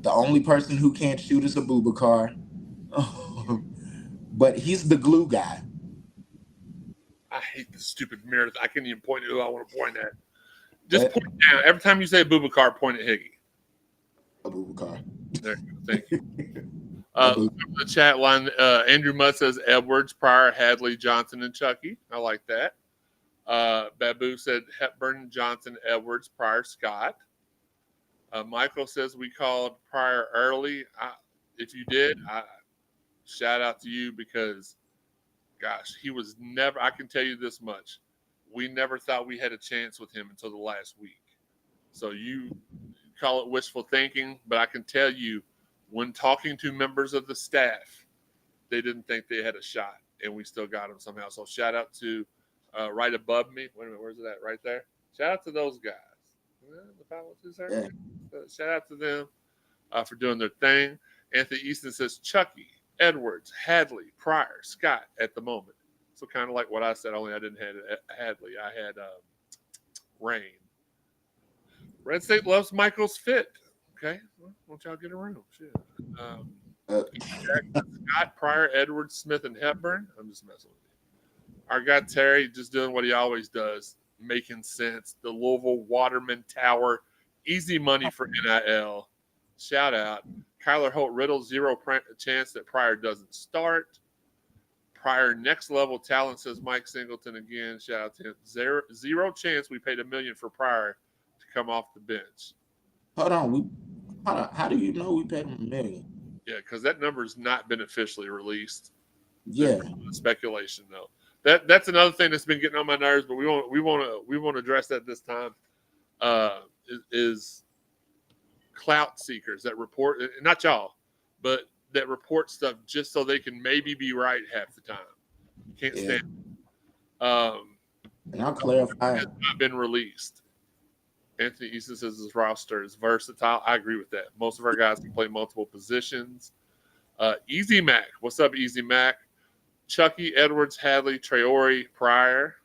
The only person who can't shoot is Abubakar. But he's the glue guy. I hate the stupid mirror. I can't even point at who I want to point at. Just point down. Every time you say Abubakar, point at Higgy. Abubakar. There you go. Thank you. The chat line, Andrew Mudd says Edwards, Pryor, Hadley, Johnson, and Chucky. I like that. Babu said Hepburn, Johnson, Edwards, Pryor, Scott. Michael says we called Pryor early. If you did, shout out to you because, gosh, he was never. I can tell you this much: we never thought we had a chance with him until the last week. So you call it wishful thinking, but I can tell you, when talking to members of the staff, they didn't think they had a shot, and we still got him somehow. So shout out to right above me. Wait a minute, where's it at? Right there. Shout out to those guys. Yeah. Shout out to them for doing their thing. Anthony Easton says Chucky, Edwards, Hadley, Pryor, Scott at the moment. So kind of like what I said, only I didn't have Hadley. I had Rain. Red State loves Michael's fit. Okay, well, won't y'all get a room? Shit. Uh, Scott, Pryor, Edwards, Smith, and Hepburn. I'm just messing with you. Our guy Terry just doing what he always does, making sense. The Louisville Waterman Tower, easy money for NIL. Shout out. Kyler Holt Riddle, zero chance that Pryor doesn't start. Pryor next level talent, says Mike Singleton again. Shout out to him. Zero chance we paid $1 million for Pryor to come off the bench. hold on. How do you know we paid him $1 million? Yeah, because that number's not been officially released. Yeah. Speculation though. That's another thing that's been getting on my nerves, but we want to address that this time. Is clout seekers that report, not y'all, but that report stuff just so they can maybe be right half the time. Can't stand it. And I'll clarify. Has not been released. Anthony Easton says his roster is versatile. I agree with that. Most of our guys can play multiple positions. Easy Mac. What's up, Easy Mac? Chucky, Edwards, Hadley, Traore, Pryor.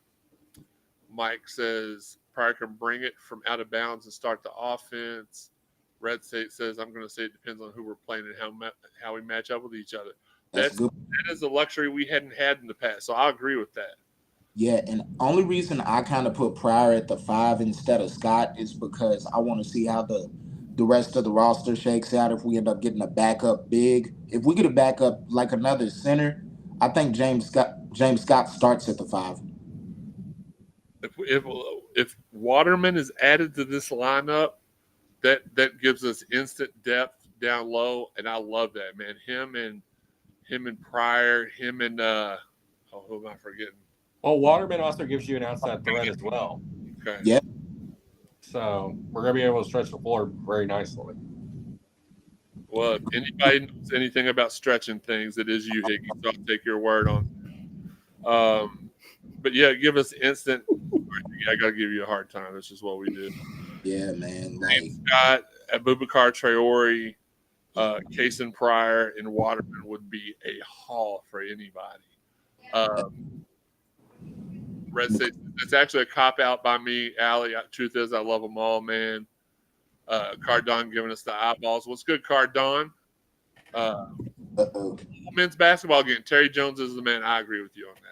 Mike says Pryor can bring it from out of bounds and start the offense. Red State says, I'm going to say it depends on who we're playing and how we match up with each other. That's good. That is a luxury we hadn't had in the past, so I agree with that. Yeah, and only reason I kind of put Pryor at the 5 instead of Scott is because I want to see how the rest of the roster shakes out if we end up getting a backup big. If we get a backup like another center, I think James Scott starts at the 5. If Waterman is added to this lineup, that gives us instant depth down low, and I love that, man. Him and Pryor, him and who am I forgetting? Well, Waterman also gives you an outside threat as well. Okay. Yeah. So we're going to be able to stretch the floor very nicely. Well, if anybody knows anything about stretching things, it is you, Higgy. So I'll take your word on it. But yeah, give us instant. I got to give you a hard time. That's just what we do. Yeah, man. Like, Scott, Abubakar Traore, Kason Pryor, and Waterman would be a haul for anybody. Red State, it's actually a cop out by me, Allie. Truth is, I love them all, man. Cardon giving us the eyeballs. What's good, Cardon? Men's basketball game. Terry Jones is the man. I agree with you on that.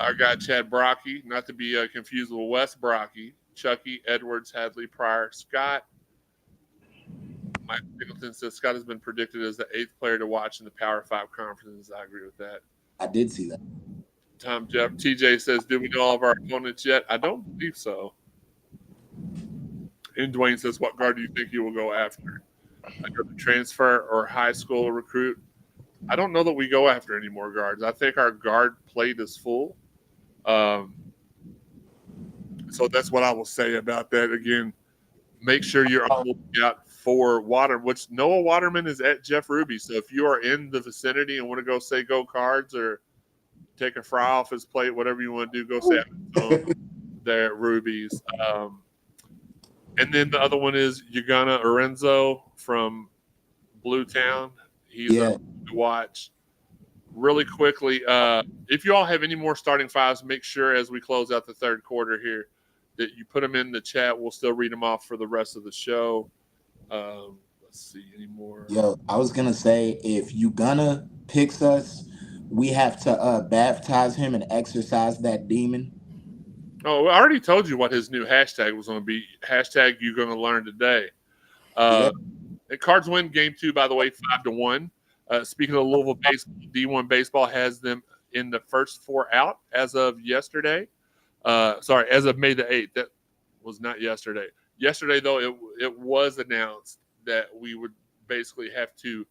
Our guy Chad Brocky, not to be confused with Wes Brocky. Chucky, Edwards, Hadley, Pryor, Scott. Mike Nicholson says Scott has been predicted as the 8th player to watch in the Power 5 conferences. I agree with that. I did see that. Tom Jeff TJ says, do we know all of our opponents yet? I don't believe so. And Dwayne says, what guard do you think you will go after? Another transfer or high school recruit? I don't know that we go after any more guards. I think our guard plate is full. So that's what I will say about that. Again, make sure you're on the lookout for which Noah Waterman is at Jeff Ruby. So if you are in the vicinity and want to go say go Cards or take a fry off his plate, whatever you want to do, go say it there at Ruby's. And then the other one is Ugana Orenzo from Blue Town. He's to watch. Really quickly, if you all have any more starting fives, make sure as we close out the third quarter here that you put them in the chat. We'll still read them off for the rest of the show. Let's see, any more? Yo, I was going to say, if Ugana picks us, we have to baptize him and exercise that demon. Oh, I already told you what his new hashtag was going to be. Hashtag you're going to learn today. And Cards win game 2, by the way, 5-1. Speaking of Louisville baseball, D1 baseball has them in the first 4 out as of yesterday. As of May the 8th. That was not yesterday. Yesterday, though, it was announced that we would basically have to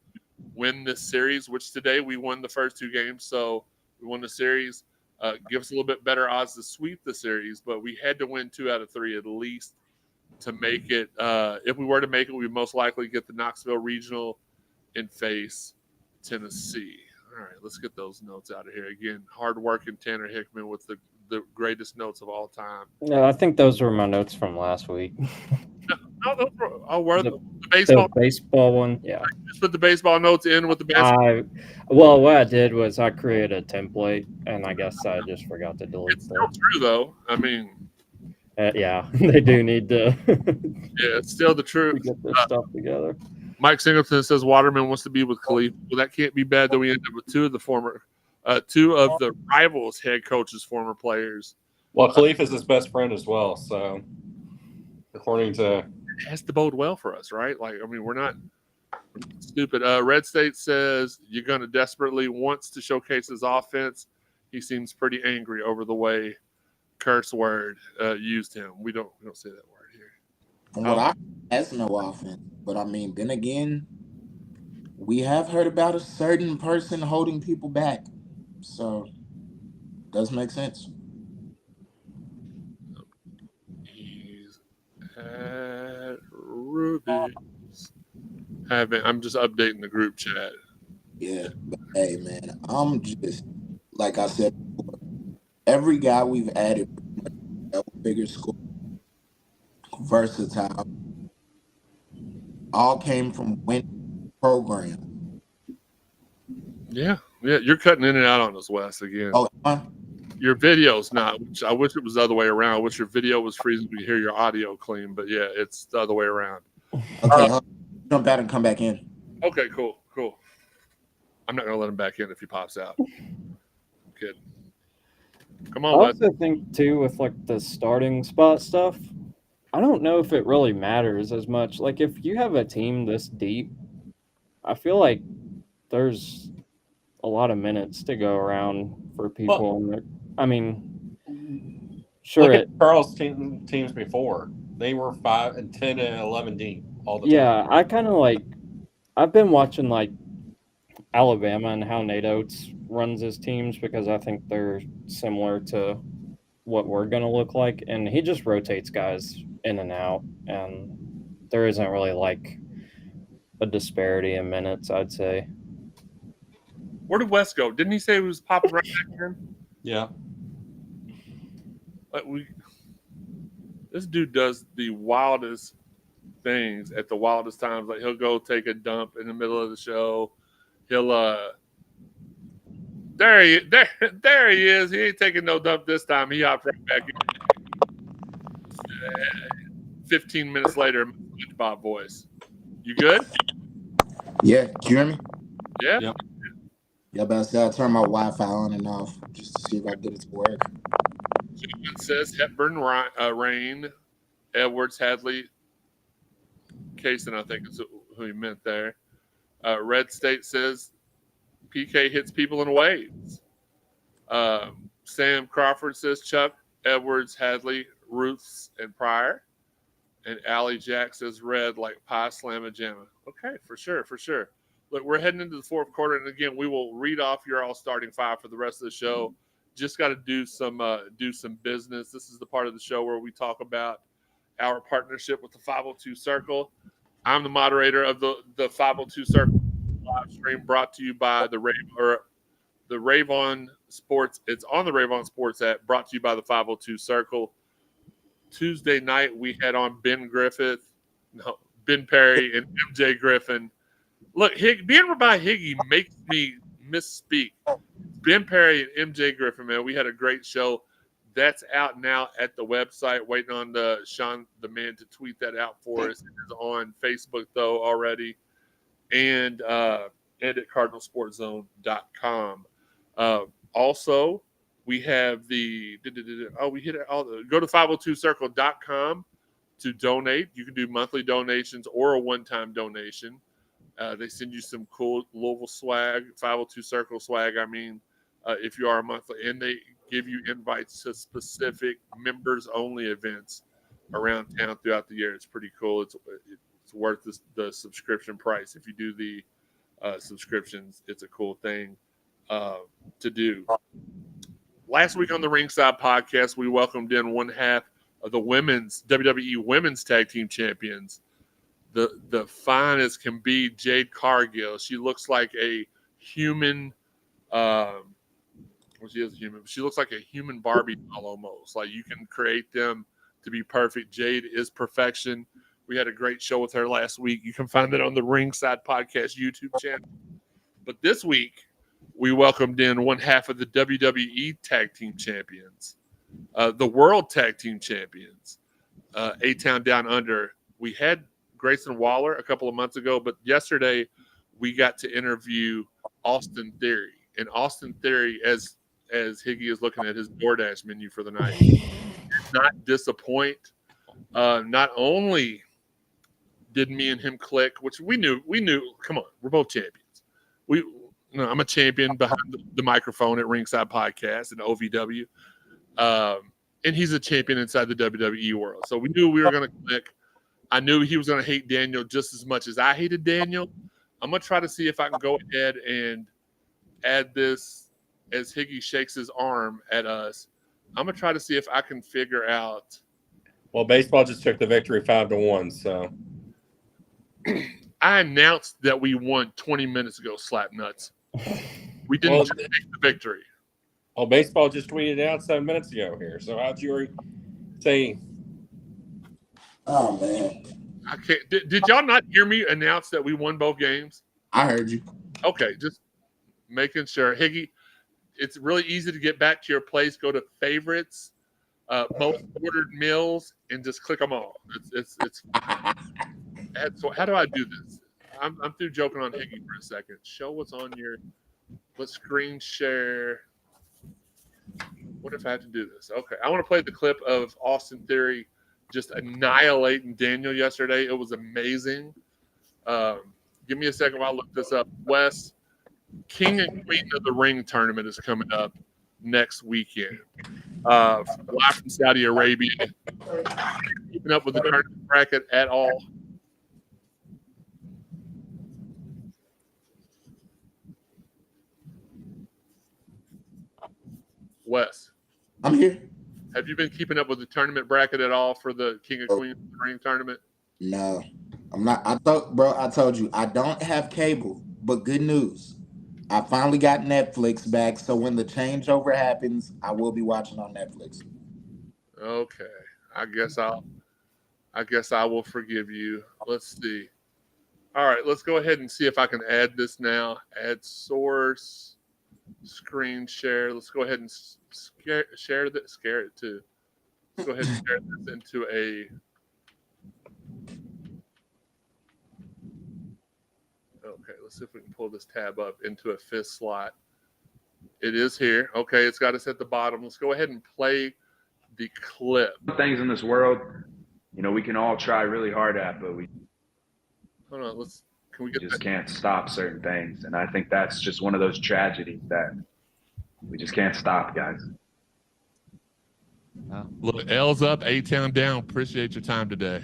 win this series, which today we won the first 2 games. So we won the series. Give us a little bit better odds to sweep the series, but we had to win 2 out of 3 at least to make it. If we were to make it, we'd most likely get the Knoxville Regional and face Tennessee. All right, let's get those notes out of here. Again, hard-working Tanner Hickman with the greatest notes of all time. No, I think those were my notes from last week. No, those were the baseball. The baseball one, yeah. Just put the baseball notes in with the basketball. Well, what I did was I created a template, and I guess I just forgot to delete It's still true, though. I mean, Yeah, they do need to, Yeah, it's still the truth. get their stuff together. Mike Singleton says Waterman wants to be with Khalif. Well, that can't be bad that we end up with two of the rivals' head coaches, former players. Well, Khalif is his best friend as well. So, according to It has to bode well for us, right? Like, I mean, we're not stupid. Red State says Ugonna desperately wants to showcase his offense. He seems pretty angry over the way curse word used him. We don't say that word here. From what I has no offense, but I mean, then again, we have heard about a certain person holding people back, so does make sense. He's at Ruby's. I'm just updating the group chat. Yeah, but hey, man, I'm just like I said before, every guy we've added, bigger score, versatile, all came from winning program. Yeah, you're cutting in and out on us, Wes, again. Oh, Your video's not. Which I wish it was the other way around. I wish your video was freezing. We hear your audio clean, but yeah, it's the other way around. okay, jump out and come back in. Okay, cool. I'm not gonna let him back in if he pops out. Kid, come I on, Wes. also think too with like the starting spot stuff, I don't know if it really matters as much. Like if you have a team this deep, I feel like there's a lot of minutes to go around for people. I mean, sure. look at Carl's teams before. They were 5 and 10 and 11 deep all the time. Yeah, I kind of like. I've been watching like Alabama and how Nate Oates runs his teams because I think they're similar to what we're going to look like. And he just rotates guys in and out. And there isn't really like a disparity in minutes, I'd say. Where did Wes go? Didn't he say he was popping right back in? Yeah. This dude does the wildest things at the wildest times. Like he'll go take a dump in the middle of the show. He'll there he is. He ain't taking no dump this time. He hopped right back in. 15 minutes later, SpongeBob voice. You good? Yeah, do you hear me? Yeah. Yep. Yeah, but I said I turn my Wi-Fi on and off just to see if I get it to work. It says Hepburn, Rain, Edwards, Hadley, Kaysen, I think is who he meant there. Red State says PK hits people in waves. Sam Crawford says Chuck, Edwards, Hadley, Ruths, and Pryor. And Allie Jack says red like pie slamma jamma. Okay, for sure. Look, we're heading into the fourth quarter, and again, we will read off your all starting five for the rest of the show. Just got to do some business. This is the part of the show where we talk about our partnership with the 502 Circle. I'm the moderator of the 502 Circle live stream, brought to you by the Ravon Sports. It's on the Ravon Sports app, brought to you by the 502 Circle. Tuesday night, we had on Ben Perry and MJ Griffin. Look, being by Higgy makes me misspeak. Ben Perry and MJ Griffin, man, we had a great show. That's out now at the website. Waiting on Sean, the man, to tweet that out for us. It is on Facebook, though, already. And at CardinalSportsZone.com. Also, we have we hit it all. Go to 502circle.com to donate. You can do monthly donations or a one-time donation. They send you some cool Louisville swag, 502 Circle swag. I mean, if you are a monthly, and they give you invites to specific members-only events around town throughout the year. It's pretty cool. It's worth the subscription price. If you do the subscriptions, it's a cool thing to do. Last week on the Ringside Podcast, we welcomed in one half of the WWE Women's Tag Team Champions. The fine as can be, Jade Cargill. She looks like a human. She is human. She looks like a human Barbie doll almost. Like you can create them to be perfect. Jade is perfection. We had a great show with her last week. You can find it on the Ringside Podcast YouTube channel. But this week, we welcomed in one half of the WWE Tag Team Champions. The World Tag Team Champions, A-Town Down Under. We had Grayson Waller a couple of months ago, but yesterday we got to interview Austin Theory. And Austin Theory, as Higgy is looking at his DoorDash menu for the night, did not disappoint. Not only did me and him click, which we knew. Come on, we're both champions. I'm a champion behind the microphone at Ringside Podcast and OVW, and he's a champion inside the WWE world. So we knew we were going to click. I knew he was going to hate Daniel just as much as I hated Daniel. I'm going to try to see if I can go ahead and add this as Higgy shakes his arm at us. I'm going to try to see if I can figure out. Well, baseball just took the victory 5-1, so. I announced that we won 20 minutes ago, slap nuts. We didn't just take the victory. Well, baseball just tweeted out 7 minutes ago here. So how'd you say? Oh man, I can't. Did y'all not hear me announce that we won both games? I heard you. Okay, just making sure. Higgy, it's really easy to get back to your place. Go to favorites, most ordered meals, and just click them all. It's. So how do I do this? I'm through joking on Higgy for a second. Show what's on your. Let's screen share. What if I have to do this? Okay, I want to play the clip of Austin Theory just annihilating Daniel yesterday. It was amazing. Give me a second while I look this up. Wes, King and Queen of the Ring tournament is coming up next weekend. Live from Saudi Arabia. Keeping up with the tournament bracket at all? Wes, I'm here. have you been keeping up with the tournament bracket at all for the King and Queen of the Ring tournament? No, I'm not. I told you I don't have cable, but good news. I finally got Netflix back, so when the changeover happens, I will be watching on Netflix. Okay, I guess I will forgive you. Let's see. All right, let's go ahead and see if I can add this now. Add source, screen share. Let's go ahead and share it too. Let's go ahead and share this into a. Okay, let's see if we can pull this tab up into a fifth slot. It is here. Okay, it's got us at the bottom. Let's go ahead and play the clip. Things in this world, we can all try really hard at, but we Hold on, can we get just can't stop certain things. And I think that's just one of those tragedies that we just can't stop, guys. Look, L's up, A-Town down. Appreciate your time today.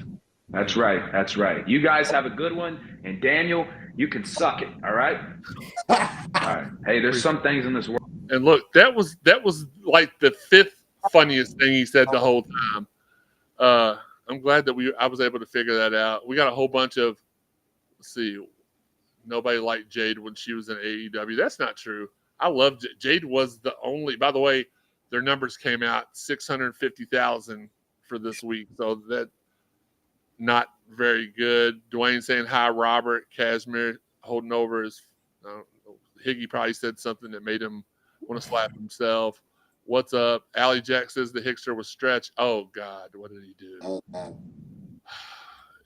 That's right. That's right. You guys have a good one. And Daniel, you can suck it. All right. All right. Hey, there's some things in this world. And look, that was like the fifth funniest thing he said the whole time. I'm glad that I was able to figure that out. We got a whole bunch of, let's see, nobody liked Jade when she was in AEW. That's not true. I loved it. Jade was the only, by the way, their numbers came out 650,000 for this week. So that not very good. Dwayne saying hi, Robert. Cashmere holding over his, Higgy probably said something that made him want to slap himself. What's up? Allie Jack says the Hickster was stretched. Oh, God. What did he do? Oh, God.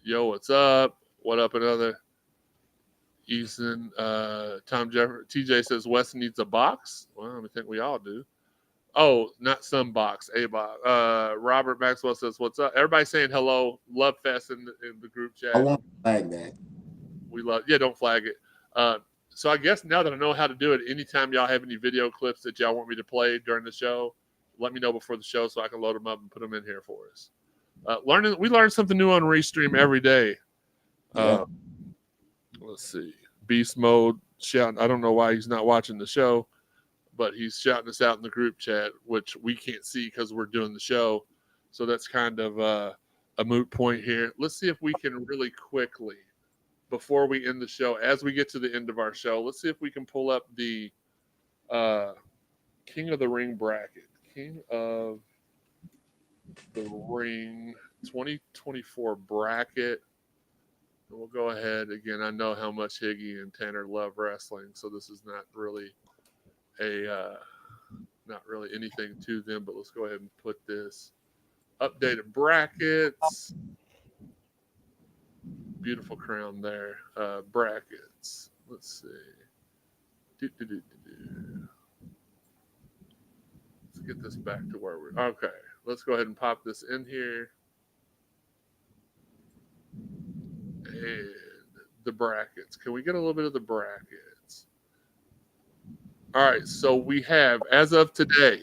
Yo, what's up? What up, another? Eason, Tom Jefferson. TJ says Weston needs a box. Well, I think we all do. Oh, not some box, a box. Robert Maxwell says, what's up? Everybody saying hello. Love Fest in the group chat. I won't flag that. We love, don't flag it. So I guess now that I know how to do it, anytime y'all have any video clips that y'all want me to play during the show, let me know before the show so I can load them up and put them in here for us. We learn something new on Restream every day. Yeah. Let's see. Beast Mode shouting. I don't know why he's not watching the show, but he's shouting us out in the group chat, which we can't see because we're doing the show. So that's kind of a moot point here. Let's see if we can really quickly, before we end the show, as we get to the end of our show, let's see if we can pull up the King of the Ring bracket. King of the Ring 2024 bracket. And we'll go ahead. Again, I know how much Higgy and Tanner love wrestling, so this is not really a not really anything to them, but let's go ahead and put this updated brackets. Beautiful crown there. Brackets. Let's see. Let's get this back to where we're okay. Let's go ahead and pop this in here. And the brackets. Can we get a little bit of the brackets? All right, so we have, as of today,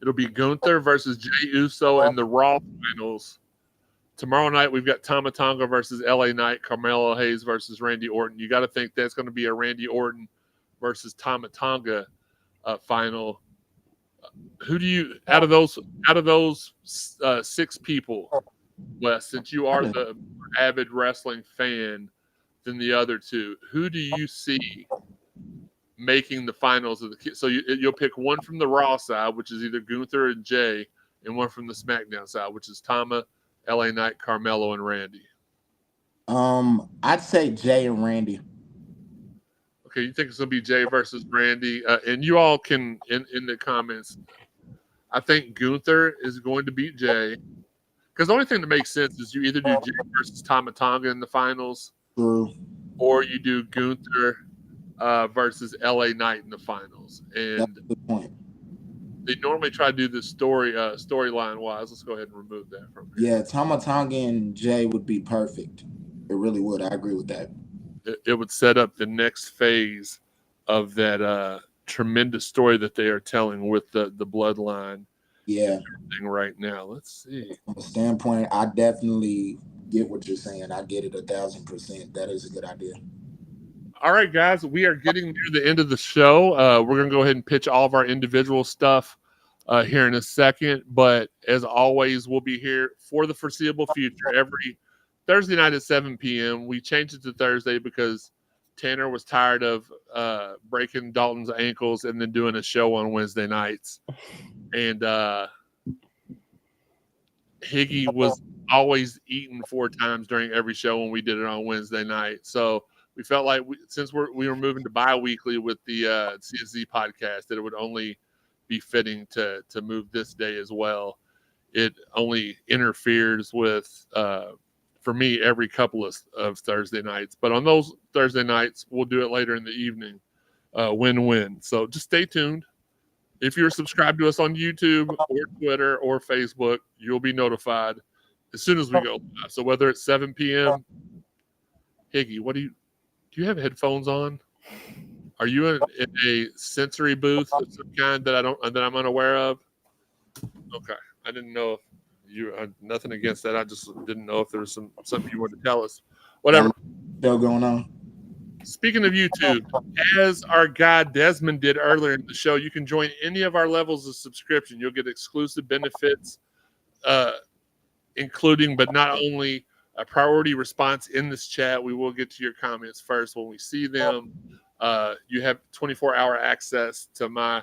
it'll be Gunther versus Jey Uso in the Raw finals. Tomorrow night, we've got Tama Tonga versus LA Knight, Carmelo Hayes versus Randy Orton. You got to think that's going to be a Randy Orton versus Tama Tonga final. Who do you, out of those 6 people, Wes, since you are the avid wrestling fan than the other 2, who do you see making the finals of the? So you'll pick one from the Raw side, which is either Gunther and Jay, and one from the SmackDown side, which is Tama, LA Knight, Carmelo, and Randy. I'd say Jay and Randy. Okay, you think it's gonna be Jay versus Randy, and you all can in the comments. I think Gunther is going to beat Jay, because the only thing that makes sense is you either do Jay versus Tama Tonga in the finals, True. or you do Gunther versus LA Knight in the finals. And That's a good point. they normally try to do this storyline wise. Let's go ahead and remove that from here. Yeah, Tama Tonga and Jay would be perfect. It really would. I agree with that. It would set up the next phase of that tremendous story that they are telling with the bloodline. Yeah. Thing right now. Let's see. From a standpoint, I definitely get what you're saying. I get it 1,000%. That is a good idea. All right, guys, we are getting near the end of the show. We're going to go ahead and pitch all of our individual stuff here in a second. But as always, we'll be here for the foreseeable future every Thursday night at 7 p.m. We changed it to Thursday because Tanner was tired of breaking Dalton's ankles and then doing a show on Wednesday nights. And Higgy was always eating 4 times during every show when we did it on Wednesday night. So we felt like since we were moving to bi-weekly with the CSZ podcast, that it would only be fitting to move this day as well. It only interferes with, for me, every couple of Thursday nights. But on those Thursday nights, we'll do it later in the evening. Win-win. So just stay tuned. If you're subscribed to us on YouTube or Twitter or Facebook, you'll be notified as soon as we go live. So whether it's 7 p.m., Higgy, do you have headphones on? Are you in a sensory booth of some kind that I'm unaware of? Okay, I didn't know if you nothing against that. I just didn't know if there was something you wanted to tell us. Whatever. Still going on. Speaking of YouTube, as our guy Desmond did earlier in the show, you can join any of our levels of subscription. You'll get exclusive benefits, including but not only a priority response in this chat. We will get to your comments first when we see them. You have 24-hour access to my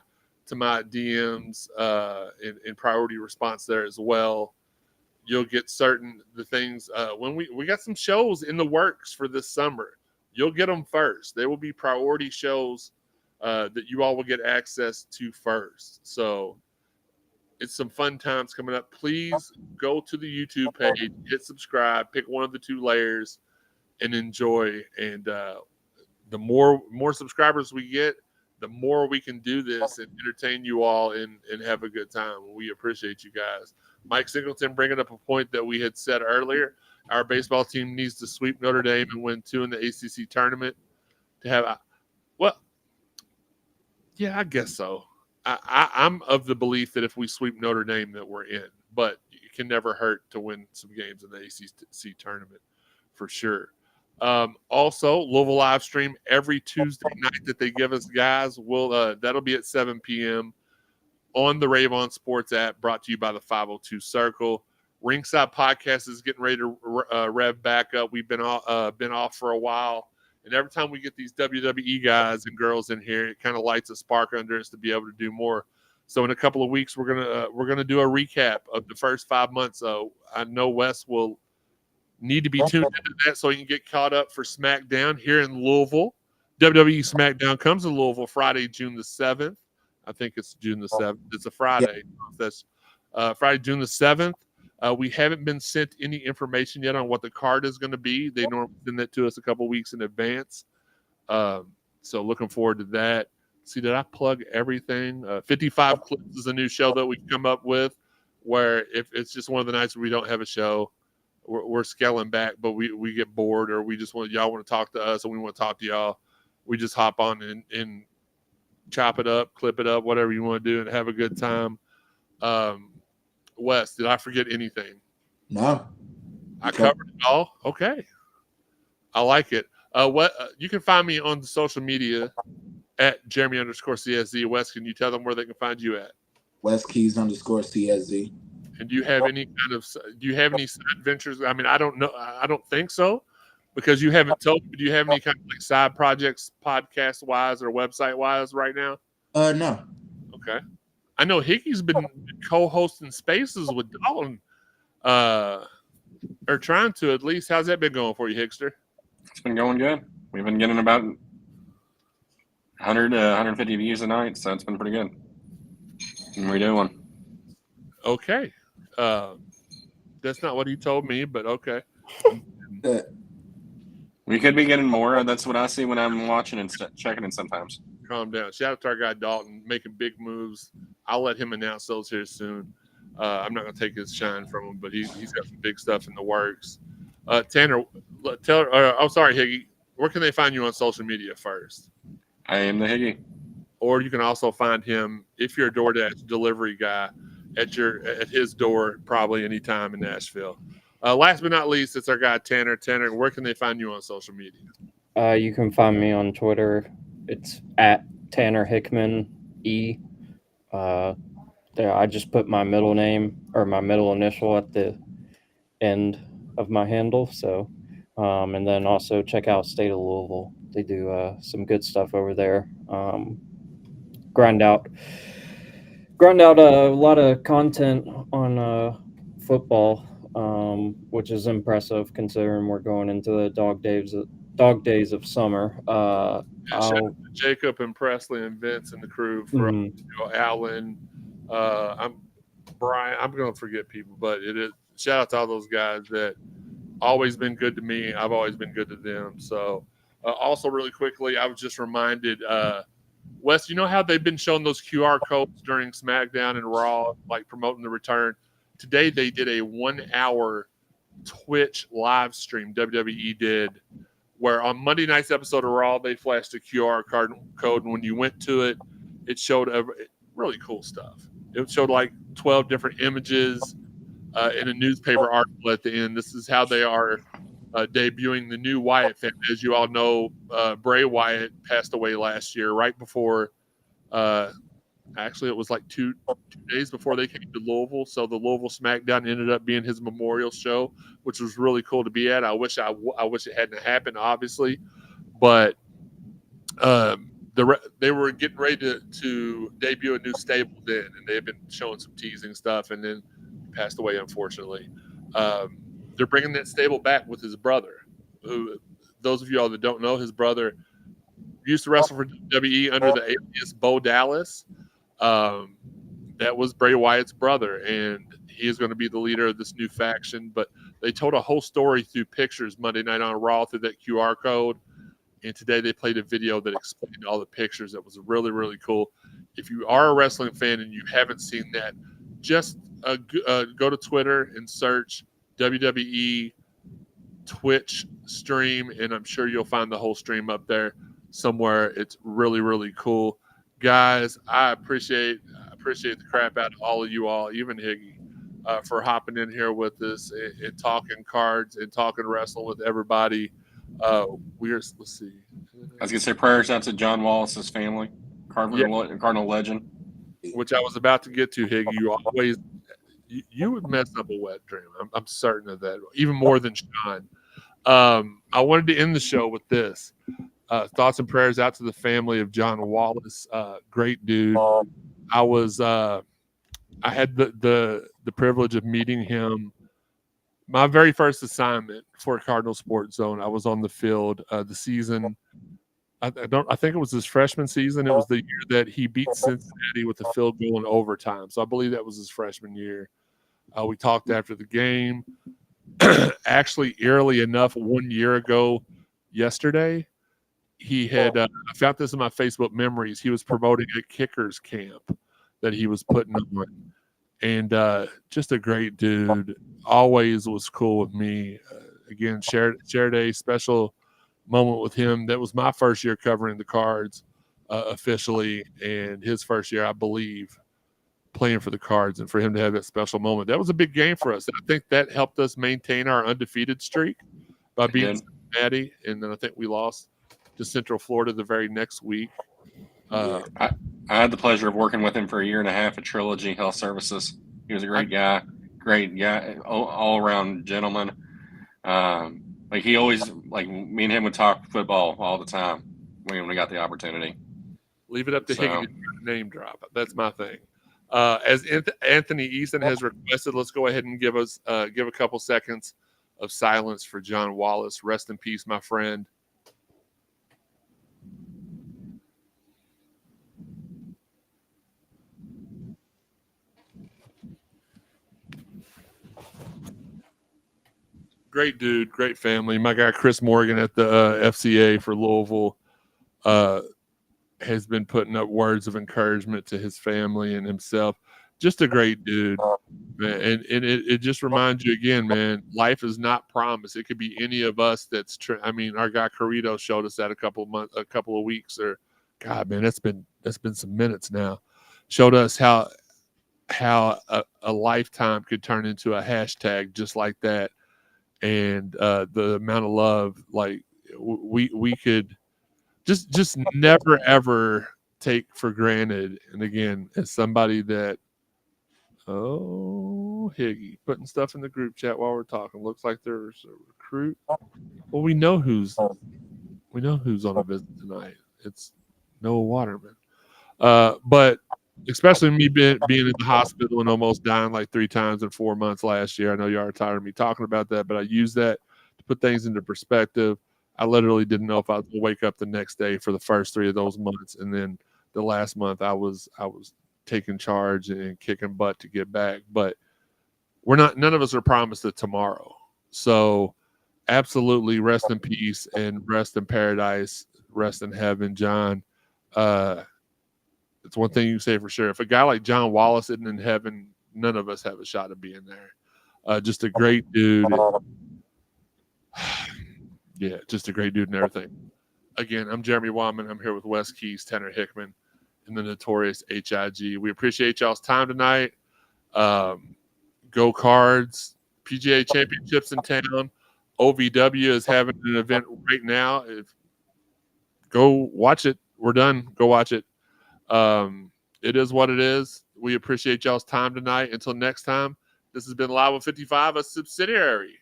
DMs and priority response there as well. You'll get the things when we got some shows in the works for this summer. You'll get them first. There will be priority shows that you all will get access to first. So it's some fun times coming up. Please go to the YouTube page, hit subscribe, pick one of the 2 layers, and enjoy. And the more subscribers we get, the more we can do this and entertain you all and have a good time. We appreciate you guys. Mike Singleton bringing up a point that we had said earlier. Our baseball team needs to sweep Notre Dame and win 2 in the ACC tournament to have yeah, I guess so. I'm of the belief that if we sweep Notre Dame that we're in, but it can never hurt to win some games in the ACC tournament for sure. Also, Louisville live stream every Tuesday night that they give us, guys. That'll be at 7 p.m. on the Rave On Sports app, brought to you by the 502 Circle. Ringside Podcast is getting ready to rev back up. We've been off for a while, and every time we get these WWE guys and girls in here, it kind of lights a spark under us to be able to do more. So in a couple of weeks, we're gonna do a recap of the first 5 months. So I know Wes will need to be tuned into that so he can get caught up for SmackDown here in Louisville. WWE SmackDown comes to Louisville Friday, June the 7th. I think it's June the 7th. It's a Friday. That's Friday, June the 7th. We haven't been sent any information yet on what the card is going to be. They normally send that to us a couple weeks in advance. So looking forward to that. See, did I plug everything? 55 Clips is a new show that we come up with where if it's just one of the nights where we don't have a show, we're scaling back, but we get bored or we just y'all want to talk to us and we want to talk to y'all. We just hop on and chop it up, clip it up, whatever you want to do and have a good time. Wes, did I forget anything? No. I covered it all. Okay. I like it. You can find me on the social media at Jeremy_CSZ. Wes, can you tell them where they can find you at? Wes Keys _CSZ. And do you have any side ventures? I mean, I don't know. I don't think so because you haven't told me. Do you have any kind of like side projects, podcast wise or website wise right now? No. Okay. I know Hickey's been co-hosting spaces with Dalton, or trying to at least. How's that been going for you, Hickster? It's been going good. We've been getting about 100 to 150 views a night, so it's been pretty good. And we're doing. Okay. That's not what he told me, but okay. We could be getting more. That's what I see when I'm watching and checking it sometimes. Calm down. Shout out to our guy Dalton making big moves. I'll let him announce those here soon. I'm not going to take his shine from him, but he's got some big stuff in the works. Tanner, sorry, Higgy. Where can they find you on social media first? I am the Higgy. Or you can also find him if you're a DoorDash delivery guy at his door probably anytime in Nashville. Last but not least, it's our guy Tanner. Tanner, where can they find you on social media? You can find me on Twitter. It's at Tanner Hickman E. There, I just put my middle name or my middle initial at the end of my handle. So, and then also check out State of Louisville. They do some good stuff over there. Grind out a lot of content on football, which is impressive considering we're going into the dog days of summer. Shout out to Jacob and Presley and Vince and the crew for Alan. I'm Brian. I'm going to forget people, but it is shout out to all those guys that always been good to me. I've always been good to them. So, also really quickly, I was just reminded, Wes, you know how they've been showing those QR codes during SmackDown and Raw, like promoting the return? Today they did a 1 hour Twitch live stream. WWE did, where on Monday night's episode of Raw, they flashed a QR code, and when you went to it, it showed really cool stuff. It showed like 12 different images in a newspaper article at the end. This is how they are debuting the new Wyatt family. As you all know, Bray Wyatt passed away last year, right before. Actually, it was like two days before they came to Louisville. So the Louisville SmackDown ended up being his memorial show, which was really cool to be at. I wish it hadn't happened, obviously, but they were getting ready to debut a new stable then, and they had been showing some teasing stuff, and then passed away, unfortunately. They're bringing that stable back with his brother, who, those of you all that don't know, his brother used to wrestle for WWE under the alias Bo Dallas. That was Bray Wyatt's brother, and he is going to be the leader of this new faction. But they told a whole story through pictures Monday night on Raw through that QR code. And today they played a video that explained all the pictures. That was really, really cool. If you are a wrestling fan and you haven't seen that, just go to Twitter and search WWE Twitch stream, and I'm sure you'll find the whole stream up there somewhere. It's really, really cool. Guys, I appreciate the crap out of all of you all, even Higgy, for hopping in here with us and talking cards and talking wrestling with everybody. Let's see. I was gonna say prayers out to John Wallace's family, Cardinal legend. Which I was about to get to, Higgy. You would mess up a wet dream. I'm certain of that, even more than Sean. I wanted to end the show with this. Thoughts and prayers out to the family of John Wallace. Great dude. I had the privilege of meeting him. My very first assignment for Cardinal Sports Zone, I was on the field the season I think it was his freshman season. It was the year that he beat Cincinnati with a field goal in overtime. So I believe that was his freshman year. We talked after the game. Actually, eerily enough, 1 year ago yesterday, he had I found this in my Facebook memories. He was promoting a kickers camp that he was putting on, and just a great dude. Always was cool with me. Again, shared a special moment with him. That was my first year covering the Cards officially, and his first year, I believe, playing for the Cards, and for him to have that special moment, that was a big game for us. And I think that helped us maintain our undefeated streak by beating Cincinnati, and then I think we lost to Central Florida the very next week. I had the pleasure of working with him for a year and a half at Trilogy Health Services. He was a great guy, all around gentleman. Like he always, like me and him would talk football all the time when we got the opportunity. Leave it up to Higgins to name drop. That's my thing. As Anthony Easton has requested, let's go ahead and give a couple seconds of silence for John Wallace. Rest in peace, my friend. Great dude, great family. My guy Chris Morgan at the FCA for Louisville has been putting up words of encouragement to his family and himself. Just a great dude, man. And it just reminds you again, man, life is not promised. It could be any of us that's I mean, our guy Carrito showed us that a couple of weeks, or God, man, that's been some minutes now. Showed us how a lifetime could turn into a hashtag just like that. And the amount of love, like we could just never ever take for granted. And again, as somebody that Higgy putting stuff in the group chat while we're talking, looks like there's a recruit. Well, we know who's on a visit tonight. It's Noah Waterman. But especially me being in the hospital and almost dying like 3 times in 4 months last year. I know you are tired of me talking about that, but I use that to put things into perspective. I literally didn't know if I was going to wake up the next day for the first 3 of those months. And then the last month I was taking charge and kicking butt to get back. But none of us are promised a tomorrow. So absolutely rest in peace and rest in paradise, rest in heaven, John. It's one thing you can say for sure. If a guy like John Wallace isn't in heaven, none of us have a shot of being there. Just a great dude. Yeah, just a great dude and everything. Again, I'm Jeremy Wadman. I'm here with Wes Keys, Tanner Hickman, and the notorious HIG. We appreciate y'all's time tonight. Go Cards. PGA Championships in town. OVW is having an event right now. Go watch it. We're done. Go watch it. It is what it is. We appreciate y'all's time tonight. Until next time, this has been Live on 55, a subsidiary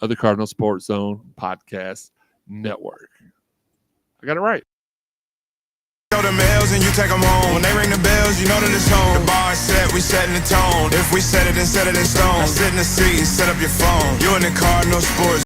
of the Cardinal Sports Zone Podcast Network. I got it right. Show them L's and you take them home. When they ring the bells, you know that it's home. The bar is set, we setting the tone. If we set it, then set it in stone. Sit in the seat and set up your phone. You in the Cardinal Sports